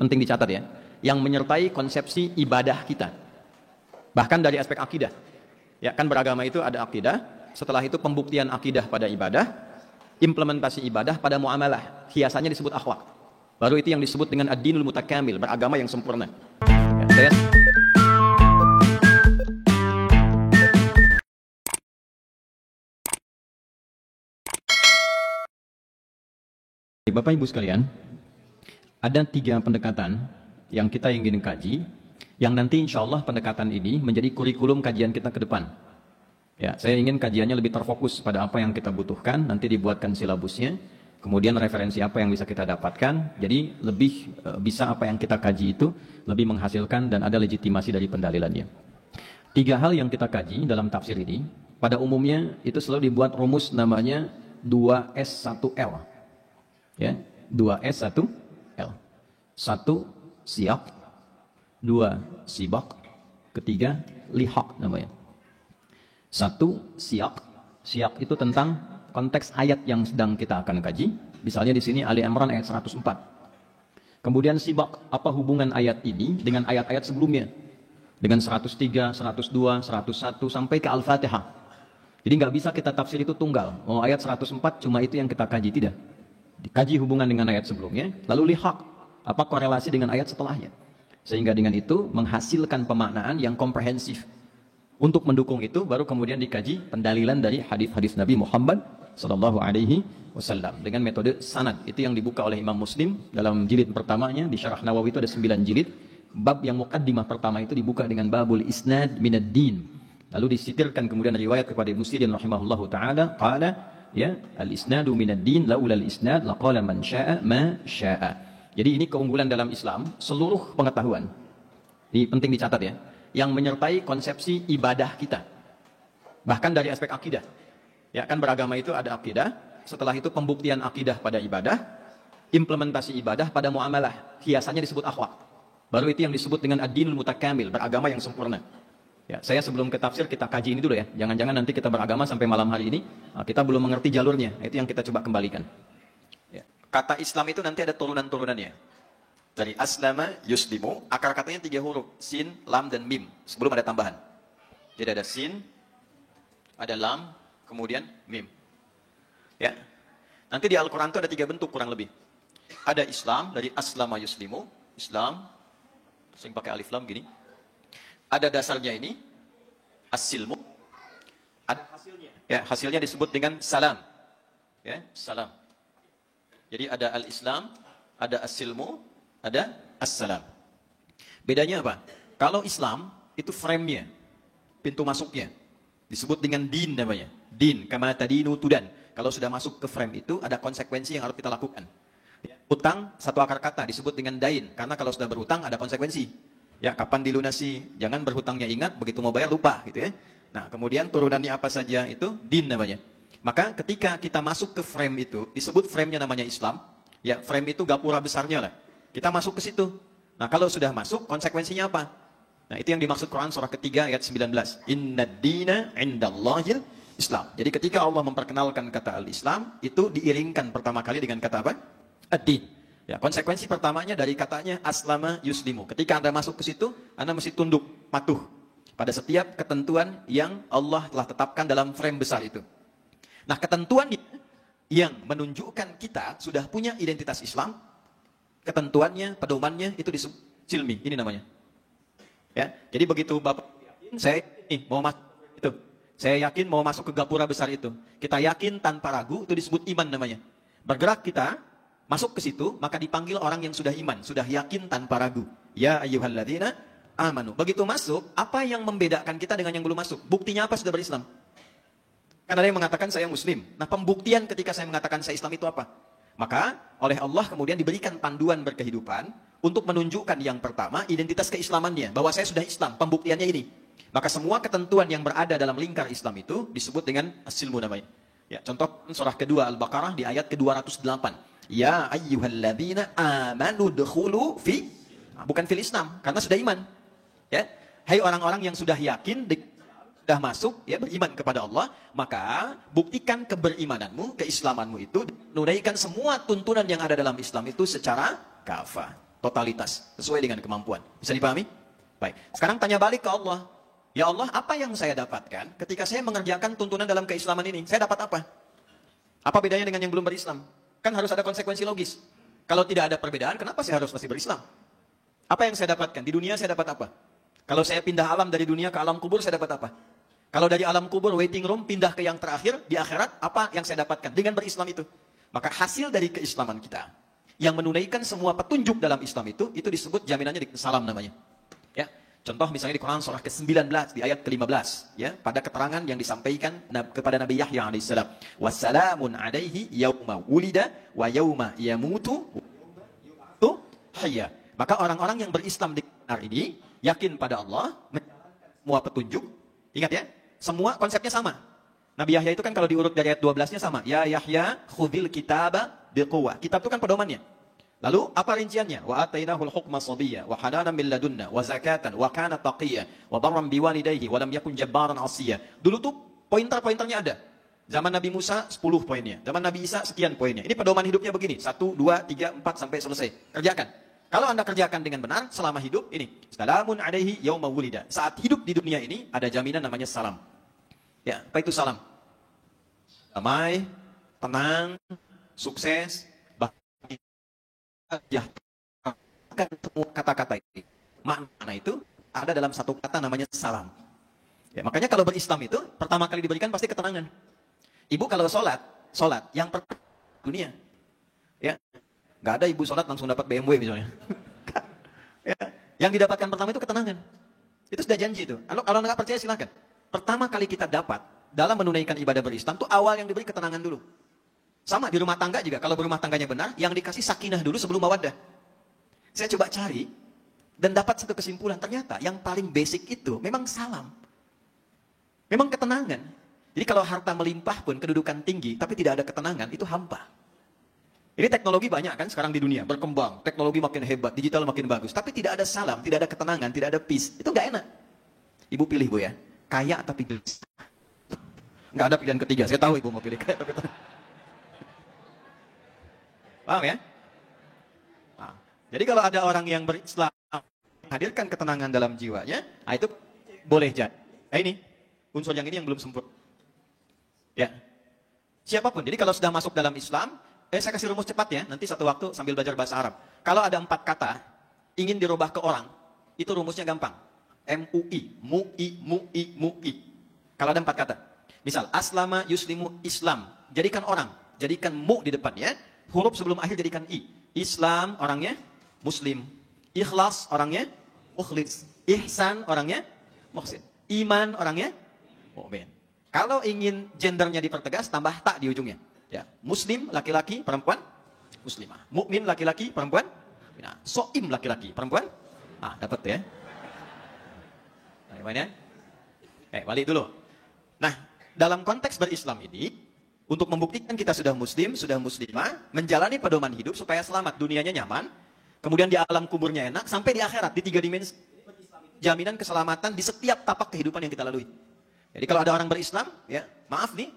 penting dicatat ya, yang menyertai konsepsi ibadah kita. Bahkan dari aspek akidah. Ya, kan beragama itu ada akidah, setelah itu pembuktian akidah pada ibadah, implementasi ibadah pada muamalah, hiasannya disebut akhlak. Baru itu yang disebut dengan ad-dinul mutakamil, beragama yang sempurna. Ya, Bapak Ibu sekalian, ada 3 pendekatan yang kita ingin kaji, yang nanti insya Allah pendekatan ini menjadi kurikulum kajian kita ke depan. Ya, saya ingin kajiannya lebih terfokus pada apa yang kita butuhkan, nanti dibuatkan silabusnya, kemudian referensi apa yang bisa kita dapatkan, jadi lebih bisa apa yang kita kaji itu lebih menghasilkan dan ada legitimasi dari pendalilannya. 3 hal yang kita kaji dalam tafsir ini, pada umumnya itu selalu dibuat rumus namanya 2S1L. Ya, 2S1L. 1 siyak, 2 sibak, ketiga lihak namanya. 1 siyak, siyak itu tentang konteks ayat yang sedang kita akan kaji. Misalnya di sini Ali Imran ayat 104. Kemudian sibak, apa hubungan ayat ini dengan ayat-ayat sebelumnya? Dengan 103, 102, 101 sampai ke Al-Fatihah. Jadi nggak bisa kita tafsir itu tunggal. Oh, ayat 104 cuma itu yang kita kaji, tidak. Dikaji hubungan dengan ayat sebelumnya, lalu lihat apa korelasi dengan ayat setelahnya. Sehingga dengan itu menghasilkan pemaknaan yang komprehensif. Untuk mendukung itu baru kemudian dikaji pendalilan dari hadis-hadis Nabi Muhammad SAW dengan metode sanad. Itu yang dibuka oleh Imam Muslim dalam jilid pertamanya, di Syarah Nawawi itu ada 9 jilid. Bab yang muqaddimah pertama itu dibuka dengan babul isnad minad din. Lalu disitirkan kemudian riwayat kepada Ibnu Sirin rahimahullahu taala, qala ya, al-isnadu minad din laula al-isnad laqala man syaa ma syaa. Jadi ini keunggulan dalam Islam, seluruh pengetahuan. Ini penting dicatat ya, yang menyertai konsepsi ibadah kita. Bahkan dari aspek akidah. Ya, kan beragama itu ada akidah, setelah itu pembuktian akidah pada ibadah, implementasi ibadah pada muamalah, hiasannya disebut akhlak. Baru itu yang disebut dengan ad-dinul mutakamil, beragama yang sempurna. Ya, saya sebelum ke tafsir kita kaji ini dulu ya. Jangan-jangan nanti kita beragama sampai malam hari ini, kita belum mengerti jalurnya. Itu yang kita coba kembalikan. Ya. Kata Islam itu nanti ada turunan-turunannya. Dari aslama yuslimu, akar katanya 3 huruf. Sin, lam, dan mim. Sebelum ada tambahan. Jadi ada sin, ada lam, kemudian mim. Ya. Nanti di Al-Quran itu ada 3 bentuk kurang lebih. Ada Islam, dari aslama yuslimu. Islam, sering pakai alif lam gini. Ada dasarnya ini, as-silmu. Ada hasilnya. Ya, hasilnya disebut dengan salam. Ya, salam. Jadi ada al-Islam, ada as-silmu, ada as-salam. Bedanya apa? Kalau Islam, itu frame-nya, pintu masuknya. Disebut dengan din namanya. Din, kama tadinu tudan. Kalau sudah masuk ke frame itu, ada konsekuensi yang harus kita lakukan. Ya, utang, satu akar kata, disebut dengan dain. Karena kalau sudah berutang, ada konsekuensi. Ya, kapan dilunasi? Jangan berhutangnya ingat, begitu mau bayar lupa gitu ya. Nah, kemudian turunannya apa saja itu din namanya. Maka ketika kita masuk ke frame itu, disebut frame-nya namanya Islam. Ya, frame itu gapura besarnya lah. Kita masuk ke situ. Nah, kalau sudah masuk, konsekuensinya apa? Nah, itu yang dimaksud Quran surah ketiga ayat 19. Innad dina indallahil Islam. Jadi ketika Allah memperkenalkan kata al-Islam, itu diiringkan pertama kali dengan kata apa? Ad-din. Ya, konsekuensi pertamanya dari katanya aslama yuslimu. Ketika Anda masuk ke situ, Anda mesti tunduk, patuh pada setiap ketentuan yang Allah telah tetapkan dalam frame besar itu. Nah, ketentuan yang menunjukkan kita sudah punya identitas Islam, ketentuannya, pedomannya itu disebut silmi. Ini namanya. Ya, jadi begitu Bapak yakin, saya mau masuk itu. Saya yakin mau masuk ke gapura besar itu. Kita yakin tanpa ragu, itu disebut iman namanya. Bergerak kita masuk ke situ, maka dipanggil orang yang sudah iman, sudah yakin tanpa ragu. Ya ayyuhalladzina amanu. Begitu masuk, apa yang membedakan kita dengan yang belum masuk? Buktinya apa sudah berislam? Kan ada yang mengatakan saya muslim. Nah, pembuktian ketika saya mengatakan saya Islam itu apa? Maka oleh Allah kemudian diberikan panduan berkehidupan untuk menunjukkan yang pertama identitas keislamannya, bahwa saya sudah Islam. Pembuktiannya ini. Maka semua ketentuan yang berada dalam lingkar Islam itu disebut dengan as-silmu namanya. Ya, contoh surah kedua Al-Baqarah di ayat ke-208. Ya ayyuhalladzina amanu dukhulu fi, bukan fil Islam, karena sudah iman. Ya, hai orang-orang yang sudah yakin, sudah masuk, ya, beriman kepada Allah, maka buktikan keberimananmu, keislamanmu itu, menunaikan semua tuntunan yang ada dalam Islam itu secara kafah. totalitas, sesuai dengan kemampuan. Bisa dipahami? Baik. Sekarang tanya balik ke Allah. Ya Allah, apa yang saya dapatkan ketika saya mengerjakan tuntunan dalam keislaman ini? Saya dapat apa? Apa bedanya dengan yang belum berislam? Kan harus ada konsekuensi logis. Kalau tidak ada perbedaan, kenapa saya harus masih berislam? Apa yang saya dapatkan? Di dunia saya dapat apa? Kalau saya pindah alam dari dunia ke alam kubur, saya dapat apa? Kalau dari alam kubur, waiting room, pindah ke yang terakhir, di akhirat, apa yang saya dapatkan dengan berislam itu? Maka hasil dari keislaman kita, yang menunaikan semua petunjuk dalam Islam itu disebut jaminannya di salam namanya. Ya. Contoh misalnya di Quran surah ke-19 di ayat ke-15 ya, pada keterangan yang disampaikan kepada Nabi Yahya alaihissalam, wassalamun alaihi yauma wulida wa yauma yamutu hayya. Maka orang-orang yang berislam di benar ini yakin pada Allah, semua petunjuk, ingat ya, semua konsepnya sama. Nabi Yahya itu kan kalau diurut dari ayat 12-nya sama, ya Yahya khudil kitaba biquwwah. Kitab itu kan pedomannya. Lalu apa rinciannya? Wa atainahul hukma sabiyya wa hananan min ladunna wa zakatan wa kana taqiyya wa barran biwalidayhi wa lam yakun jabbaran 'asiyya. Dulu tuh pointer-pointernya ada. Zaman Nabi Musa 10 poinnya, zaman Nabi Isa sekian poinnya. Ini pedoman hidupnya begini, 1 2 3 4 sampai selesai. Kerjakan. Kalau Anda kerjakan dengan benar selama hidup ini, salamun alaihi yauma wulida. Saat hidup di dunia ini ada jaminan namanya salam. Ya, apa itu salam? Damai, tenang, sukses, ya, semua kata-kata ini. Makna itu ada dalam satu kata namanya salam. Ya, makanya kalau berislam itu pertama kali diberikan pasti ketenangan. Ibu kalau sholat yang pertama dunia, ya, nggak ada ibu sholat langsung dapat BMW misalnya. Ya, yang didapatkan pertama itu ketenangan. Itu sudah janji itu. Kalau nggak percaya silakan. Pertama kali kita dapat dalam menunaikan ibadah berislam itu awal yang diberi ketenangan dulu. Sama di rumah tangga juga, kalau berumah tangganya benar, yang dikasih sakinah dulu sebelum mawaddah. Saya coba cari, dan dapat satu kesimpulan, ternyata yang paling basic itu memang salam. Memang ketenangan. Jadi kalau harta melimpah pun, kedudukan tinggi, tapi tidak ada ketenangan, itu hampa. Ini teknologi banyak kan sekarang di dunia, berkembang, teknologi makin hebat, digital makin bagus, tapi tidak ada salam, tidak ada ketenangan, tidak ada peace, itu nggak enak. Ibu pilih Bu ya, kaya tapi gelisah. Nggak ada pilihan ketiga, saya tahu Ibu mau pilih kaya tapi paham ya? Nah, jadi kalau ada orang yang berislam menghadirkan ketenangan dalam jiwanya, nah itu boleh jadi. Ini unsur yang ini yang belum sempurna. Ya, siapapun. Jadi kalau sudah masuk dalam Islam, saya kasih rumus cepat ya. Nanti satu waktu sambil belajar bahasa Arab. Kalau ada 4 kata ingin dirubah ke orang, itu rumusnya gampang. MUI, MUI. Kalau ada 4 kata, misal aslama yuslimu Islam, jadikan orang, jadikan mu di depannya. Huruf sebelum akhir jadikan i. Islam orangnya Muslim. Ikhlas orangnya mukhlis. Ihsan orangnya muhsin. Iman orangnya mukmin. Kalau ingin gendernya dipertegas, tambah tak di ujungnya. Ya, Muslim laki-laki, perempuan muslimah. Mukmin laki-laki, perempuan. Nah, soim laki-laki, perempuan. Ah, dapat ya. Nah, gimana? Balik dulu. Nah, dalam konteks berislam ini, untuk membuktikan kita sudah muslim, sudah muslimah, menjalani pedoman hidup supaya selamat, dunianya nyaman, kemudian di alam kuburnya enak, sampai di akhirat, di 3 dimensi. Jaminan keselamatan di setiap tapak kehidupan yang kita lalui. Jadi kalau ada orang berislam, ya maaf nih,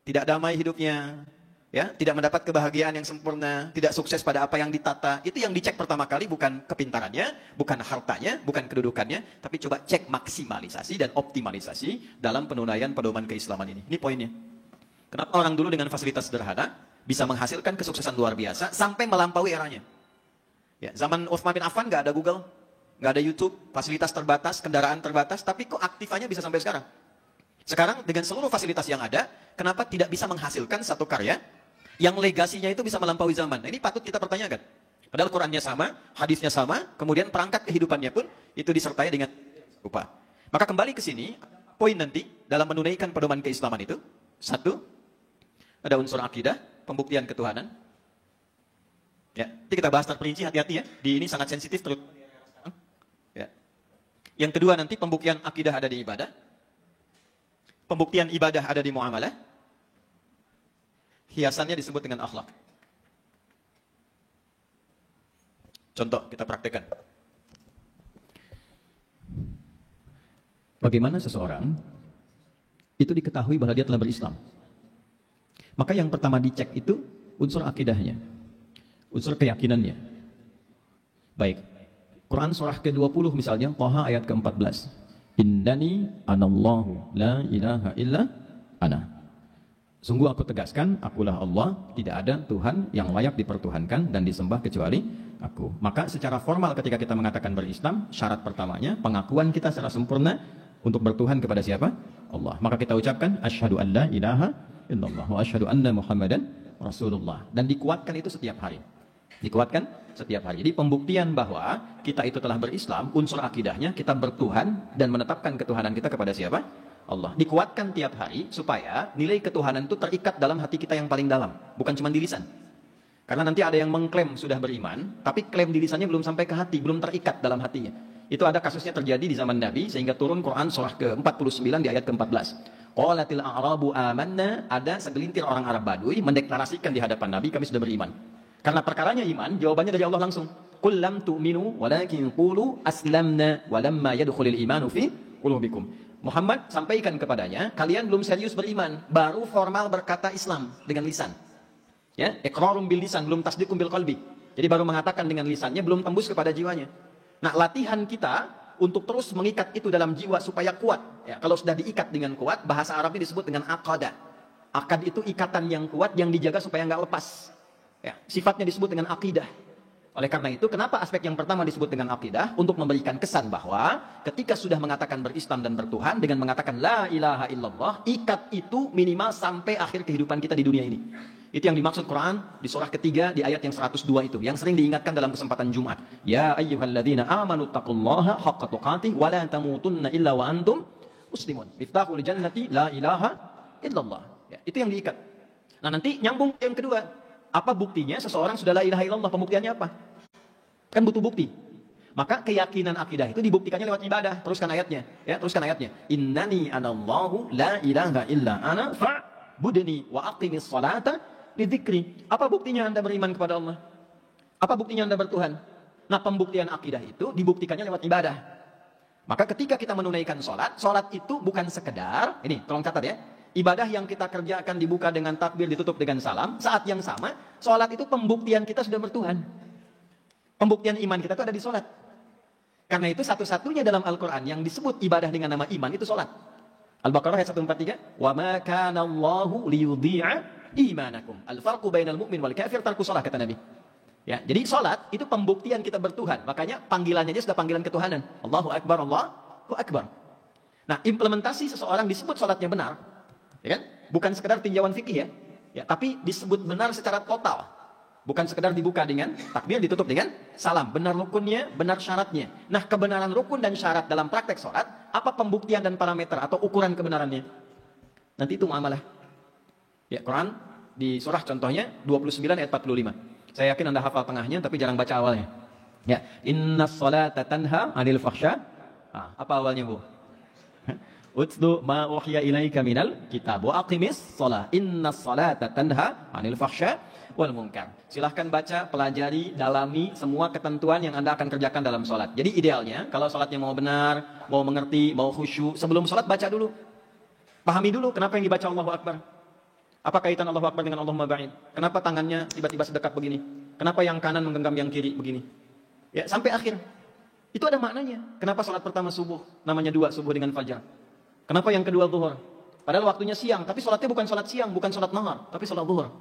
tidak damai hidupnya, ya tidak mendapat kebahagiaan yang sempurna, tidak sukses pada apa yang ditata, itu yang dicek pertama kali bukan kepintarannya, bukan hartanya, bukan kedudukannya, tapi coba cek maksimalisasi dan optimalisasi dalam penunaian pedoman keislaman ini. Ini poinnya. Kenapa orang dulu dengan fasilitas sederhana bisa menghasilkan kesuksesan luar biasa sampai melampaui eranya? Ya, zaman Utsman bin Affan nggak ada Google, nggak ada YouTube, fasilitas terbatas, kendaraan terbatas, tapi kok aktifannya bisa sampai sekarang? Sekarang dengan seluruh fasilitas yang ada, kenapa tidak bisa menghasilkan satu karya yang legasinya itu bisa melampaui zaman? Nah, ini patut kita pertanyakan. Padahal Qurannya sama, hadisnya sama, kemudian perangkat kehidupannya pun itu disertai dengan rupa. Maka kembali ke sini, poin nanti dalam menunaikan pedoman keislaman itu, 1, ada unsur akidah, pembuktian ketuhanan. Ya, nanti kita bahas terperinci, hati-hati ya. Di ini sangat sensitif terus. Ya. Yang kedua nanti pembuktian akidah ada di ibadah. Pembuktian ibadah ada di muamalah. Hiasannya disebut dengan akhlak. Contoh kita praktekkan. Bagaimana seseorang itu diketahui bahwa dia telah berislam? Maka yang pertama dicek itu unsur akidahnya, unsur keyakinannya. Baik. Quran surah ke-20 misalnya, Thaha ayat ke-14. Innani anallahu la ilaha illa ana. Sungguh aku tegaskan, akulah Allah, tidak ada Tuhan yang layak dipertuhankan dan disembah kecuali aku. Maka secara formal ketika kita mengatakan berislam, syarat pertamanya pengakuan kita secara sempurna untuk bertuhan kepada siapa? Allah. Maka kita ucapkan asyhadu an la ilaha illallah wa asyhadu anna Muhammadan Rasulullah. Dan dikuatkan itu setiap hari. Dikuatkan setiap hari. Jadi pembuktian bahwa kita itu telah berislam, unsur akidahnya kita bertuhan dan menetapkan ketuhanan kita kepada siapa? Allah. Dikuatkan tiap hari supaya nilai ketuhanan itu terikat dalam hati kita yang paling dalam, bukan cuma di lisan. Karena nanti ada yang mengklaim sudah beriman, tapi klaim di lisannya belum sampai ke hati, belum terikat dalam hatinya. Itu ada kasusnya terjadi di zaman Nabi, sehingga turun Quran surah ke-49 di ayat ke-14. Qalatil a'rabu amanna, ada segelintir orang Arab Badui mendeklarasikan di hadapan Nabi, kami sudah beriman. Karena perkaranya iman, jawabannya dari Allah langsung. Qul lam tu'minu walakin qulu aslamna walamma yadkhulul imanu fi qulubikum. Muhammad sampaikan kepadanya, kalian belum serius beriman, baru formal berkata Islam dengan lisan. Ya, iqrarum bil lisan, belum tasdiqum bil qalbi. Jadi baru mengatakan dengan lisannya, belum tembus kepada jiwanya. Nah, latihan kita untuk terus mengikat itu dalam jiwa supaya kuat. Ya, kalau sudah diikat dengan kuat, bahasa Arabnya disebut dengan aqadah. Akad itu ikatan yang kuat yang dijaga supaya nggak lepas. Ya, sifatnya disebut dengan akidah. Oleh karena itu, kenapa aspek yang pertama disebut dengan akidah? Untuk memberikan kesan bahwa ketika sudah mengatakan berislam dan bertuhan, dengan mengatakan la ilaha illallah, ikat itu minimal sampai akhir kehidupan kita di dunia ini. Itu yang dimaksud Quran di surah ketiga di ayat yang 102 itu, yang sering diingatkan dalam kesempatan Jumat. Ya ayyuhalladzina amanu taqullaha haqqa tuqatih wa la tamutunna illa wa antum muslimun. Miftahul jannati la ilaha illallah. Ya, itu yang diikat. Nah, nanti nyambung yang kedua. Apa buktinya seseorang sudah la ilaha illallah? Pembuktiannya apa? Kan butuh bukti. Maka keyakinan akidah itu dibuktikannya lewat ibadah. Teruskan ayatnya. Ya, teruskan ayatnya. Innani anallahu la ilaha illa ana fa'budni wa aqimis salata lidzikri. Apa buktinya Anda beriman kepada Allah? Apa buktinya Anda bertuhan? Nah, pembuktian akidah itu dibuktikannya lewat ibadah. Maka ketika kita menunaikan sholat, sholat itu bukan sekedar, ini tolong catat ya, ibadah yang kita kerjakan dibuka dengan takbir, ditutup dengan salam, saat yang sama, sholat itu pembuktian kita sudah bertuhan. Pembuktian iman kita itu ada di sholat. Karena itu satu-satunya dalam Al-Quran yang disebut ibadah dengan nama iman itu sholat. Al-Baqarah ayat 143, وَمَا كَانَ اللَّهُ لِيُضِيعَ إِيمَانَكُمْ الْفَرْقُ بَيْنَ الْمُؤْمِنِ وَالْكَافِرِ تَرْكُ sholat, kata Nabi. Ya, jadi sholat itu pembuktian kita bertuhan. Makanya panggilannya aja sudah panggilan ketuhanan. Allahu Akbar, Allahu Akbar. Nah, implementasi seseorang disebut sholatnya benar, ya kan? Bukan sekedar tinjauan fikih ya, tapi disebut benar secara total. Bukan sekedar dibuka dengan takbir, ditutup dengan salam. Benar rukunnya, benar syaratnya. Nah, kebenaran rukun dan syarat dalam praktek sholat, apa pembuktian dan parameter atau ukuran kebenarannya? Nanti itu muamalah. Ya, Quran di surah contohnya 29 ayat 45. Saya yakin Anda hafal tengahnya, tapi jarang baca awalnya. Ya, innas salata tanha 'anil fahsya. Apa awalnya, Bu? Utlu ma uhiya ilaika minal kitab wa aqimis shalah innas salata tanha 'anil fahsya wal munkar. Silahkan baca, pelajari, dalami semua ketentuan yang Anda akan kerjakan dalam salat. Jadi idealnya kalau salatnya mau benar, mau mengerti, mau khusyuk, sebelum salat baca dulu. Pahami dulu kenapa yang dibaca Allahu Akbar. Apa kaitan Allahu Akbar dengan Allahumma ba'id? Kenapa tangannya tiba-tiba sedekat begini? Kenapa yang kanan menggenggam yang kiri begini? Ya, sampai akhir. Itu ada maknanya. Kenapa salat pertama subuh namanya dua, subuh dengan fajar? Kenapa yang kedua zuhur? Padahal waktunya siang, tapi sholatnya bukan sholat siang, bukan sholat nahar, tapi sholat zuhur.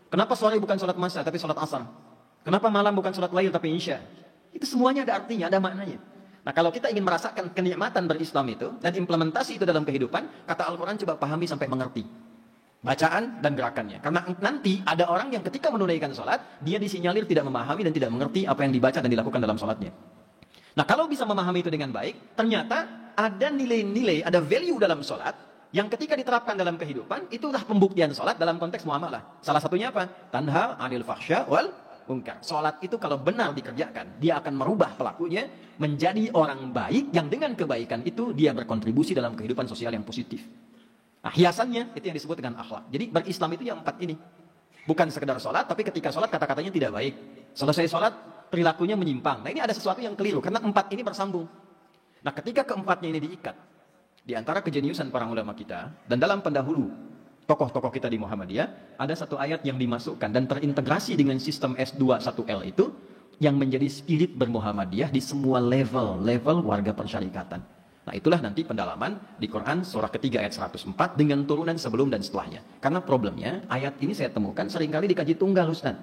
Kenapa sore bukan sholat masa, tapi sholat asar? Kenapa malam bukan sholat lail, tapi isya? Itu semuanya ada artinya, ada maknanya. Nah, kalau kita ingin merasakan kenikmatan berislam itu, dan implementasi itu dalam kehidupan, kata Al-Quran coba pahami sampai mengerti. Bacaan dan gerakannya. Karena nanti ada orang yang ketika menunaikan sholat, dia disinyalir tidak memahami dan tidak mengerti apa yang dibaca dan dilakukan dalam sholatnya. Nah, kalau bisa memahami itu dengan baik, ternyata ada nilai-nilai, ada value dalam sholat yang ketika diterapkan dalam kehidupan, itulah pembuktian sholat dalam konteks muamalah. Salah satunya apa? Tanha 'anil fahsya wal munkar. Sholat itu kalau benar dikerjakan, dia akan merubah pelakunya menjadi orang baik yang dengan kebaikan itu dia berkontribusi dalam kehidupan sosial yang positif. Nah, hiasannya itu yang disebut dengan akhlak. Jadi berislam itu yang 4 ini. Bukan sekedar sholat, tapi ketika sholat kata-katanya tidak baik. Selesai sholat, perilakunya menyimpang. Nah, ini ada sesuatu yang keliru, karena 4 ini bersambung. Nah, ketika keempatnya ini diikat, di antara kejeniusan para ulama kita, dan dalam pendahulu tokoh-tokoh kita di Muhammadiyah, ada satu ayat yang dimasukkan dan terintegrasi dengan sistem S2 1L itu, yang menjadi spirit bermuhammadiyah di semua level warga persyarikatan. Nah itulah nanti pendalaman di Quran surah ketiga ayat 104 dengan turunan sebelum dan setelahnya. Karena problemnya ayat ini saya temukan seringkali dikaji tunggal Ustaz.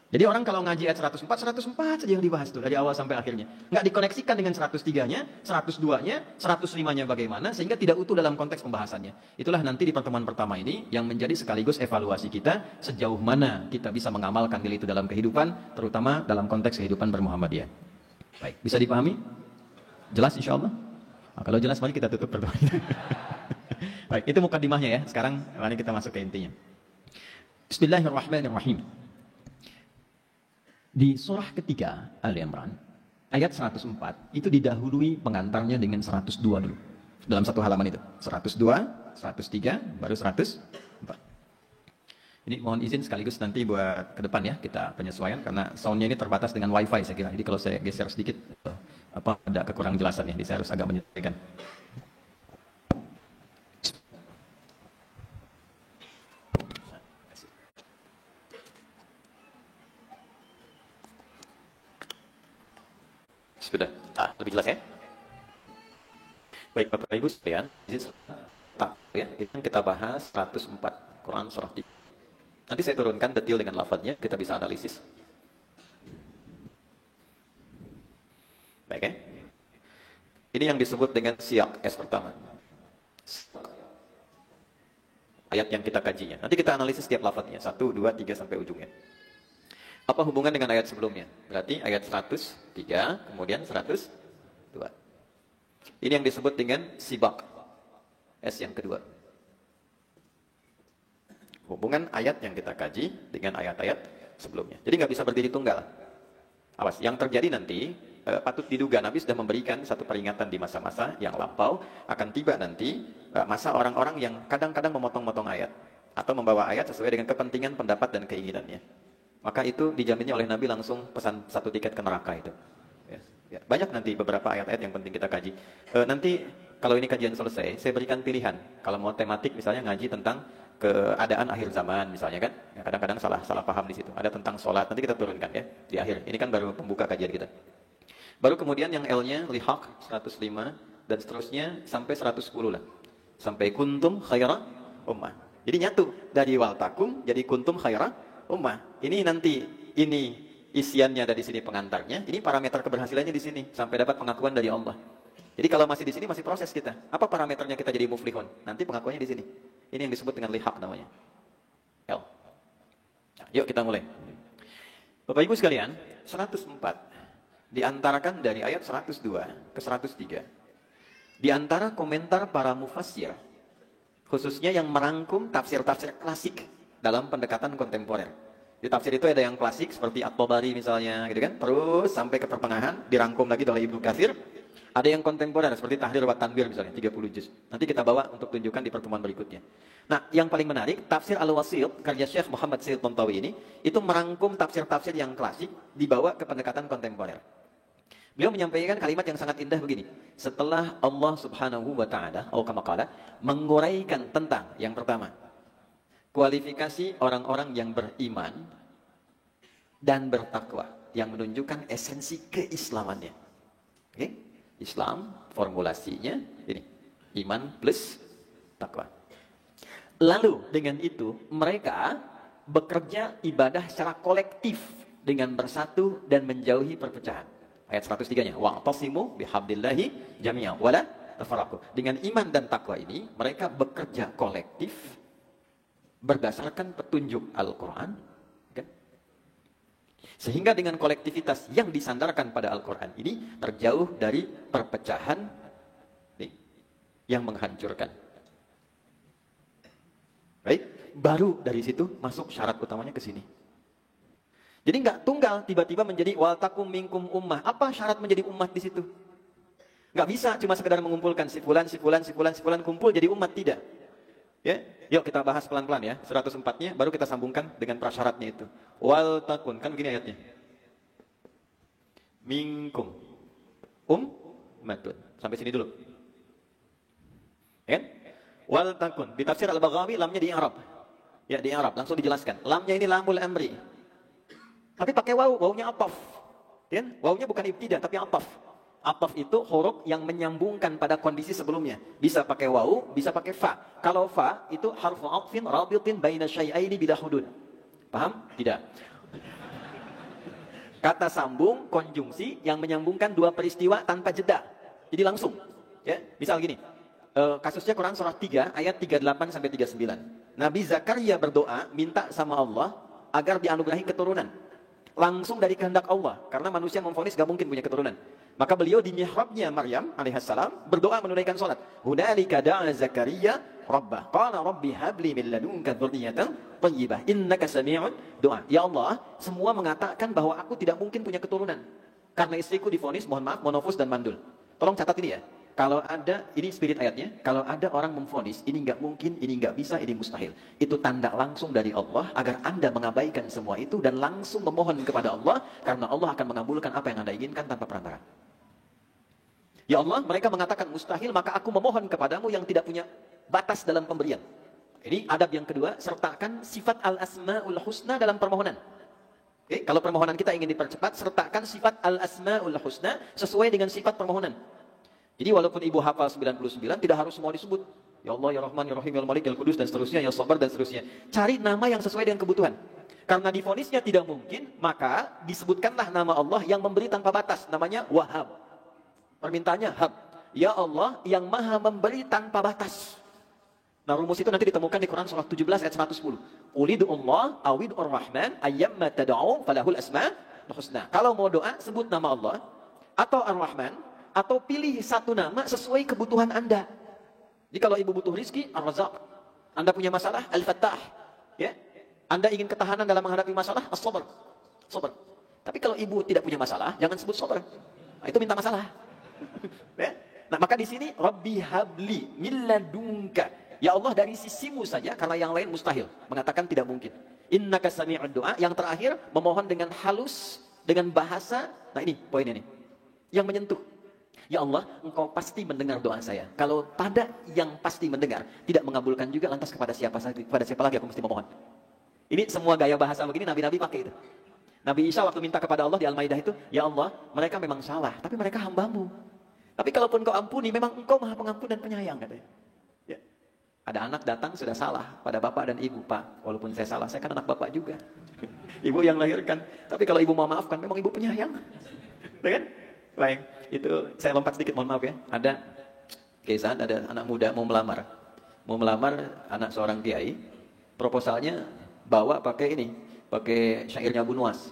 Jadi orang kalau ngaji ayat 104 saja yang dibahas tuh dari awal sampai akhirnya. Nggak dikoneksikan dengan 103-nya, 102-nya, 105-nya bagaimana sehingga tidak utuh dalam konteks pembahasannya. Itulah nanti di pertemuan pertama ini yang menjadi sekaligus evaluasi kita sejauh mana kita bisa mengamalkan nilai itu dalam kehidupan, terutama dalam konteks kehidupan bermuhammadiyah. Baik, bisa dipahami? Jelas insya Allah? Nah, kalau jelas mari kita tutup pertemuan ini. Baik, itu mukadimahnya ya. Sekarang mari kita masuk ke intinya. Bismillahirrahmanirrahim. Di surah ketiga Ali Imran ayat 104 itu didahului pengantarnya dengan 102 dulu. Dalam satu halaman itu. 102, 103, baru 104. Ini mohon izin sekaligus nanti buat ke depan ya kita penyesuaian karena soundnya ini terbatas dengan wifi saya kira. Jadi kalau saya geser sedikit ada kekurang jelasan ya. Jadi saya harus agak menyesuaikan. Sudah, lebih jelas ya? Baik Bapak Ibu sekalian, ya, itu kita bahas 104 Quran surah 3. Nanti saya turunkan detail dengan lafadznya, kita bisa analisis. Baik ya? Ini yang disebut dengan siyak S pertama. Ayat yang kita kajinya. Nanti kita analisis setiap lafadznya, 1, 2, 3 sampai ujungnya. Apa hubungan dengan ayat sebelumnya? Berarti ayat 103, kemudian 102. Ini yang disebut dengan sibak. S yang kedua. Hubungan ayat yang kita kaji dengan ayat-ayat sebelumnya. Jadi nggak bisa berdiri tunggal. Awas, yang terjadi nanti, patut diduga Nabi sudah memberikan satu peringatan di masa-masa yang lampau, akan tiba nanti masa orang-orang yang kadang-kadang memotong-motong ayat. Atau membawa ayat sesuai dengan kepentingan, pendapat, dan keinginannya. Maka itu dijaminnya oleh Nabi langsung pesan satu tiket ke neraka itu. Ya. Banyak nanti beberapa ayat-ayat yang penting kita kaji. Nanti kalau ini kajian selesai, saya berikan pilihan. Kalau mau tematik misalnya ngaji tentang keadaan akhir zaman misalnya kan. Ya, kadang-kadang salah paham di situ. Ada tentang sholat, nanti kita turunkan ya di akhir. Ini kan baru pembuka kajian kita. Baru kemudian yang L-nya lihaq 105 dan seterusnya sampai 110 lah. Sampai kuntum khaira ummah. Jadi nyatu dari wal takum jadi kuntum khaira ummah. Ini nanti ini isiannya dari sini pengantarnya. Ini parameter keberhasilannya di sini sampai dapat pengakuan dari Allah. Jadi kalau masih di sini masih proses kita. Apa parameternya kita jadi muflihun? Nanti pengakuannya di sini. Ini yang disebut dengan lihaq namanya. L. Nah, yuk kita mulai. Bapak Ibu sekalian, 104 diantarakan dari ayat 102 ke 103. Di antara komentar para mufassir, khususnya yang merangkum tafsir-tafsir klasik dalam pendekatan kontemporer. Di tafsir itu ada yang klasik seperti At-Tabari misalnya, gitu kan? Terus sampai ke pertengahan dirangkum lagi oleh Ibnu Katsir. Ada yang kontemporer seperti Tahrir wa Tanwir misalnya 30 juz. Nanti kita bawa untuk tunjukkan di pertemuan berikutnya. Nah, yang paling menarik tafsir Al-Wasit karya Syekh Muhammad Sayyid Tontawi ini itu merangkum tafsir-tafsir yang klasik dibawa ke pendekatan kontemporer. Beliau menyampaikan kalimat yang sangat indah begini. Setelah Allah Subhanahu wa taala menguraikan tentang yang pertama kualifikasi orang-orang yang beriman dan bertakwa yang menunjukkan esensi keislamannya. Oke? Islam formulasinya ini iman plus takwa. Lalu dengan itu mereka bekerja ibadah secara kolektif dengan bersatu dan menjauhi perpecahan. Ayat 103-nya wa'tasimu bihablillahi jami'an wala tafarraqu. Dengan iman dan takwa ini mereka bekerja kolektif berdasarkan petunjuk Al-Quran, kan? Sehingga dengan kolektivitas yang disandarkan pada Al-Quran ini terjauh dari perpecahan nih, yang menghancurkan. Baik, baru dari situ masuk syarat utamanya ke sini. Jadi nggak tunggal tiba-tiba menjadi wal takum minkum ummah. Apa syarat menjadi umat di situ? Nggak bisa cuma sekedar mengumpulkan si fulan kumpul jadi umat, tidak. Ya, yuk kita bahas pelan-pelan ya. 104-nya baru kita sambungkan dengan prasyaratnya itu. Wal takun, kan begini ayatnya. Minkum ummatun. Sampai sini dulu. Ya kan? Wal takun. Di tafsir Al-Baghawi lamnya di Arab. Ya, di Arab langsung dijelaskan. Lamnya ini lamul amri. Tapi pakai waw, wawnya ataf. Ya, wawunya bukan ibtida tapi ataf. Ataf itu huruf yang menyambungkan pada kondisi sebelumnya. Bisa pakai wawu, bisa pakai fa. Kalau fa itu harfu atfin rabitin baina syai'aini bila hudud. Paham? Tidak. Kata sambung, konjungsi yang menyambungkan dua peristiwa tanpa jeda. Jadi langsung. Ya, misal gini. Kasusnya Quran surah 3 ayat 38 sampai 39. Nabi Zakaria berdoa minta sama Allah agar dianugerahi keturunan. Langsung dari kehendak Allah, karena manusia memvonis gak mungkin punya keturunan. Maka beliau di mihrabnya Maryam alaihissalam berdoa menunaikan salat. Hunalika da'a Zakaria rabbah qala rabbi habli min ladunka dzurriyyatan thayyibah innaka sami'ud du'a. Ya Allah, semua mengatakan bahwa aku tidak mungkin punya keturunan karena istriku divonis, mohon maaf, monofus dan mandul. Tolong catat ini ya. Kalau ada, ini spirit ayatnya, kalau ada orang memvonis, ini nggak mungkin, ini nggak bisa, ini mustahil. Itu tanda langsung dari Allah agar Anda mengabaikan semua itu dan langsung memohon kepada Allah, karena Allah akan mengabulkan apa yang Anda inginkan tanpa perantara. Ya Allah, mereka mengatakan mustahil, maka aku memohon kepadamu yang tidak punya batas dalam pemberian. Ini adab yang kedua, sertakan sifat al-asma'ul husna dalam permohonan. Oke, kalau permohonan kita ingin dipercepat, sertakan sifat al-asma'ul husna sesuai dengan sifat permohonan. Jadi walaupun ibu hafal 99, tidak harus semua disebut. Ya Allah, Ya Rahman, Ya Rahim, Ya Malik, Ya Qudus, dan seterusnya, Ya Sabar, dan seterusnya. Cari nama yang sesuai dengan kebutuhan. Karena divonisnya tidak mungkin, maka disebutkanlah nama Allah yang memberi tanpa batas. Namanya Wahhab. Permintaannya Hab. Ya Allah yang maha memberi tanpa batas. Nah, rumus itu nanti ditemukan di Quran surah 17 ayat 110. Ulidu'ullah awidu'ur rahman ayyamma tada'u falahul asma'ul husna. Kalau mau doa, sebut nama Allah atau Ar-Rahman, atau pilih satu nama sesuai kebutuhan Anda. Jadi kalau ibu butuh rizki, Ar-Razzaq. Anda punya masalah, Al-Fattah. Ya? Anda ingin ketahanan dalam menghadapi masalah, As-Sabr. Sabr. Tapi kalau ibu tidak punya masalah, jangan sebut Sabr. Nah, itu minta masalah. Ya? Nah, maka di sini Rabbi habli min ladunka. Ya Allah, dari sisimu saja, karena yang lain mustahil. Mengatakan tidak mungkin. Innaka sami'ud du'a. Yang terakhir, memohon dengan halus, dengan bahasa. Nah, ini poinnya nih. Yang menyentuh. Ya Allah, engkau pasti mendengar doa saya. Kalau pada yang pasti mendengar, tidak mengabulkan juga, lantas kepada siapa lagi aku mesti memohon? Ini semua gaya bahasa begini, nabi-nabi pakai itu. Nabi Isa waktu minta kepada Allah di Al-Maidah itu, ya Allah, mereka memang salah, tapi mereka hambamu. Tapi kalaupun kau ampuni, memang engkau maha pengampun dan penyayang, katanya. Ya. Ada anak datang sudah salah pada bapak dan ibu. Pak, walaupun saya salah, saya kan anak bapak juga. Ibu yang lahirkan. Tapi kalau ibu mau maafkan, memang ibu penyayang. Kan? Baik, itu saya lompat sedikit, mohon maaf ya. Ada kisah, ada anak muda mau melamar. Mau melamar anak seorang kiai. Proposalnya bawa pakai ini, pakai syairnya Abu Nuwas.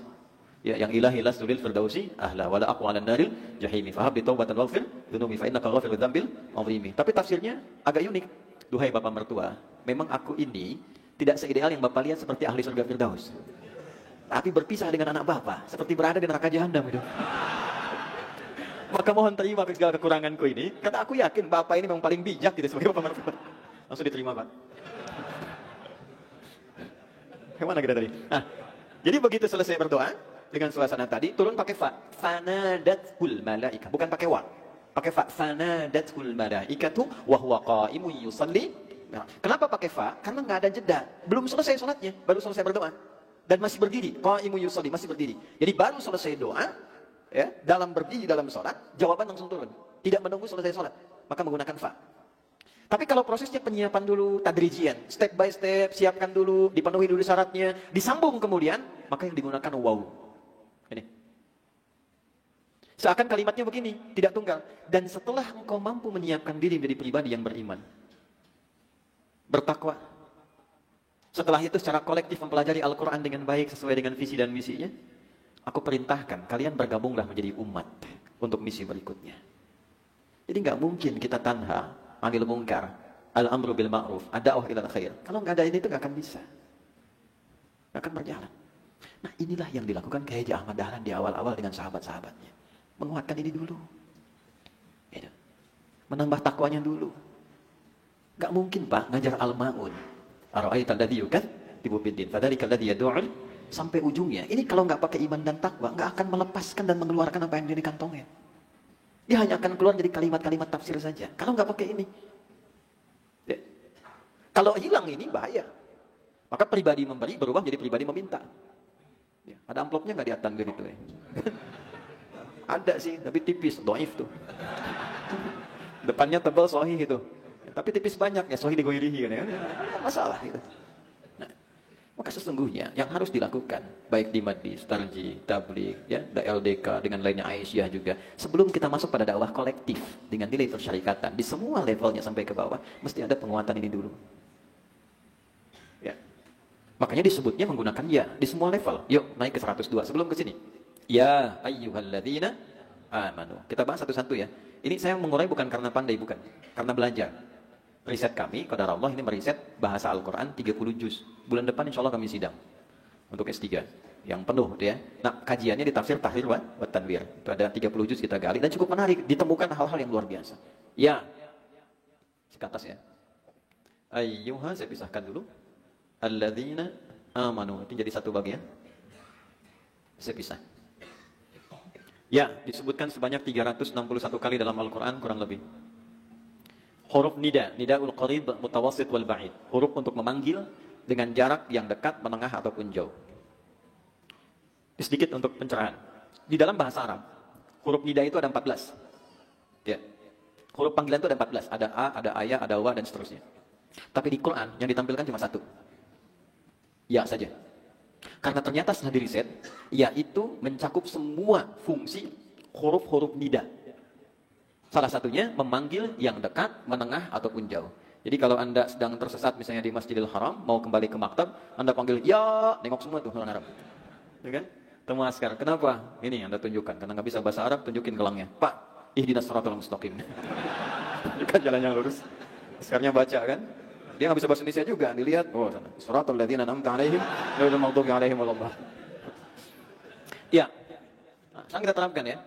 Ya, yang ilahi lasdulil firdausi ahla wala aqwa 'alan naril jahimi fahab bi taubatan waghfir dunubi fa innaka ghafirud dzambil azimi. Tapi tafsirnya agak unik. Duhai bapak mertua, memang aku ini tidak seideal yang bapak lihat seperti ahli surga firdaus. Tapi berpisah dengan anak bapak seperti berada di neraka jahanam itu. Maka mohon terima segala kekuranganku ini. Kata aku yakin bapak ini memang paling bijak gitu sebagai bapak mertua. Langsung diterima, Pak. Kemana kita tadi? Nah, jadi begitu selesai berdoa dengan suasana tadi, turun pakai fa. Fanadatul malaika, bukan pakai wa. Pakai fa. Fanadatul malaikatu wa huwa qa'imun yusalli. Nah, kenapa pakai fa? Karena nggak ada jeda. Belum selesai salatnya, baru selesai berdoa. Dan masih berdiri, qa'imun yusalli, masih berdiri. Jadi baru selesai doa, ya, dalam berdiri dalam sholat, jawaban langsung turun. Tidak menunggu selesai sholat. Maka menggunakan fa. Tapi kalau prosesnya penyiapan dulu, tadrijian, step by step, siapkan dulu, dipenuhi dulu syaratnya, disambung kemudian, maka yang digunakan waw. Ini. Seakan kalimatnya begini, tidak tunggal. Dan setelah engkau mampu menyiapkan diri menjadi pribadi yang beriman, bertakwa, setelah itu secara kolektif mempelajari Al-Quran dengan baik, sesuai dengan visi dan misinya, aku perintahkan, kalian bergabunglah menjadi umat untuk misi berikutnya. Jadi nggak mungkin kita tanha, anil mungkar, al-amru bil ma'ruf, ad-da'wah ilal khair. Kalau nggak ada ini itu nggak akan bisa. Nggak akan berjalan. Nah, inilah yang dilakukan Kiai Haji Ahmad Dahlan di awal-awal dengan sahabat-sahabatnya. Menguatkan ini dulu. Gitu. Menambah takwanya dulu. Nggak mungkin, Pak, ngajar al-ma'un. Ara'aita alladhi yukadzibu bid-din, fadzalikal ladzi yad'u sampai ujungnya. Ini kalau nggak pakai iman dan takwa, nggak akan melepaskan dan mengeluarkan apa yang di kantongnya. Dia hanya akan keluar jadi kalimat-kalimat tafsir saja. Kalau nggak pakai ini, ya. Kalau hilang ini bahaya. Maka pribadi memberi berubah jadi pribadi meminta. Ya. Ada amplopnya nggak di atas gitu ya? Ada sih, tapi tipis, dhaif tuh. Depannya tebal sahih itu. Tapi tipis banyak ya, sahih digoirihi kan ya. Masalah itu. Nah, maka sesungguhnya yang harus dilakukan baik di majlis, tarjih, tabligh, ya, LDK dengan lainnya Aisyah juga. Sebelum kita masuk pada dakwah kolektif dengan nilai persyarikatan di semua levelnya sampai ke bawah, mesti ada penguatan ini dulu. Ya. Makanya disebutnya menggunakan ya di semua level. Yuk naik ke 102 sebelum ke sini. Ya ayyuhalladzina amanu. Kita bahas satu-satu ya. Ini saya mengurai bukan karena pandai, bukan. Karena belajar. Riset kami, qadar Allah ini meriset bahasa Al-Quran 30 juz. Bulan depan insya Allah kami sidang. Untuk S3. Yang penuh ya. Nah kajiannya di tafsir tahrir wa tanwir. Itu ada 30 juz kita gali. Dan cukup menarik. Ditemukan hal-hal yang luar biasa. Ya. Ke atas ya. Ayyuha, saya pisahkan dulu. Alladzina amanu. Itu jadi satu bagian. Saya pisah. Ya, disebutkan sebanyak 361 kali dalam Al-Quran kurang lebih. Huruf nida, nidaul qarib, mutawassit wal ba'id. Huruf untuk memanggil dengan jarak yang dekat, menengah ataupun jauh. Sedikit untuk pencerahan. Di dalam bahasa Arab, huruf nida itu ada 14. Ya. Huruf panggilan itu ada 14. Ada a, ada ayah, ada wa dan seterusnya. Tapi di Quran yang ditampilkan cuma satu. Ya saja. Karena ternyata setelah diriset, ya itu mencakup semua fungsi huruf-huruf nida. Salah satunya memanggil yang dekat, menengah, ataupun jauh. Jadi kalau Anda sedang tersesat misalnya di Masjidil Haram, mau kembali ke maktab, Anda panggil, ya, nengok semua tuh orang Arab. Ya kan? Temu askar. Kenapa? Ini Anda tunjukkan. Karena nggak bisa bahasa Arab, tunjukin gelangnya. Pak, ihdinas siratal mustaqim. Tunjukkan jalan yang lurus. Askarnya baca kan? Dia nggak bisa bahasa Indonesia juga. Dilihat, oh sana. Siratal ladzina an'amta 'alaihim ghairil maghdubi 'alaihim waladdallin. Ya. Nah, sekarang kita terapkan ya.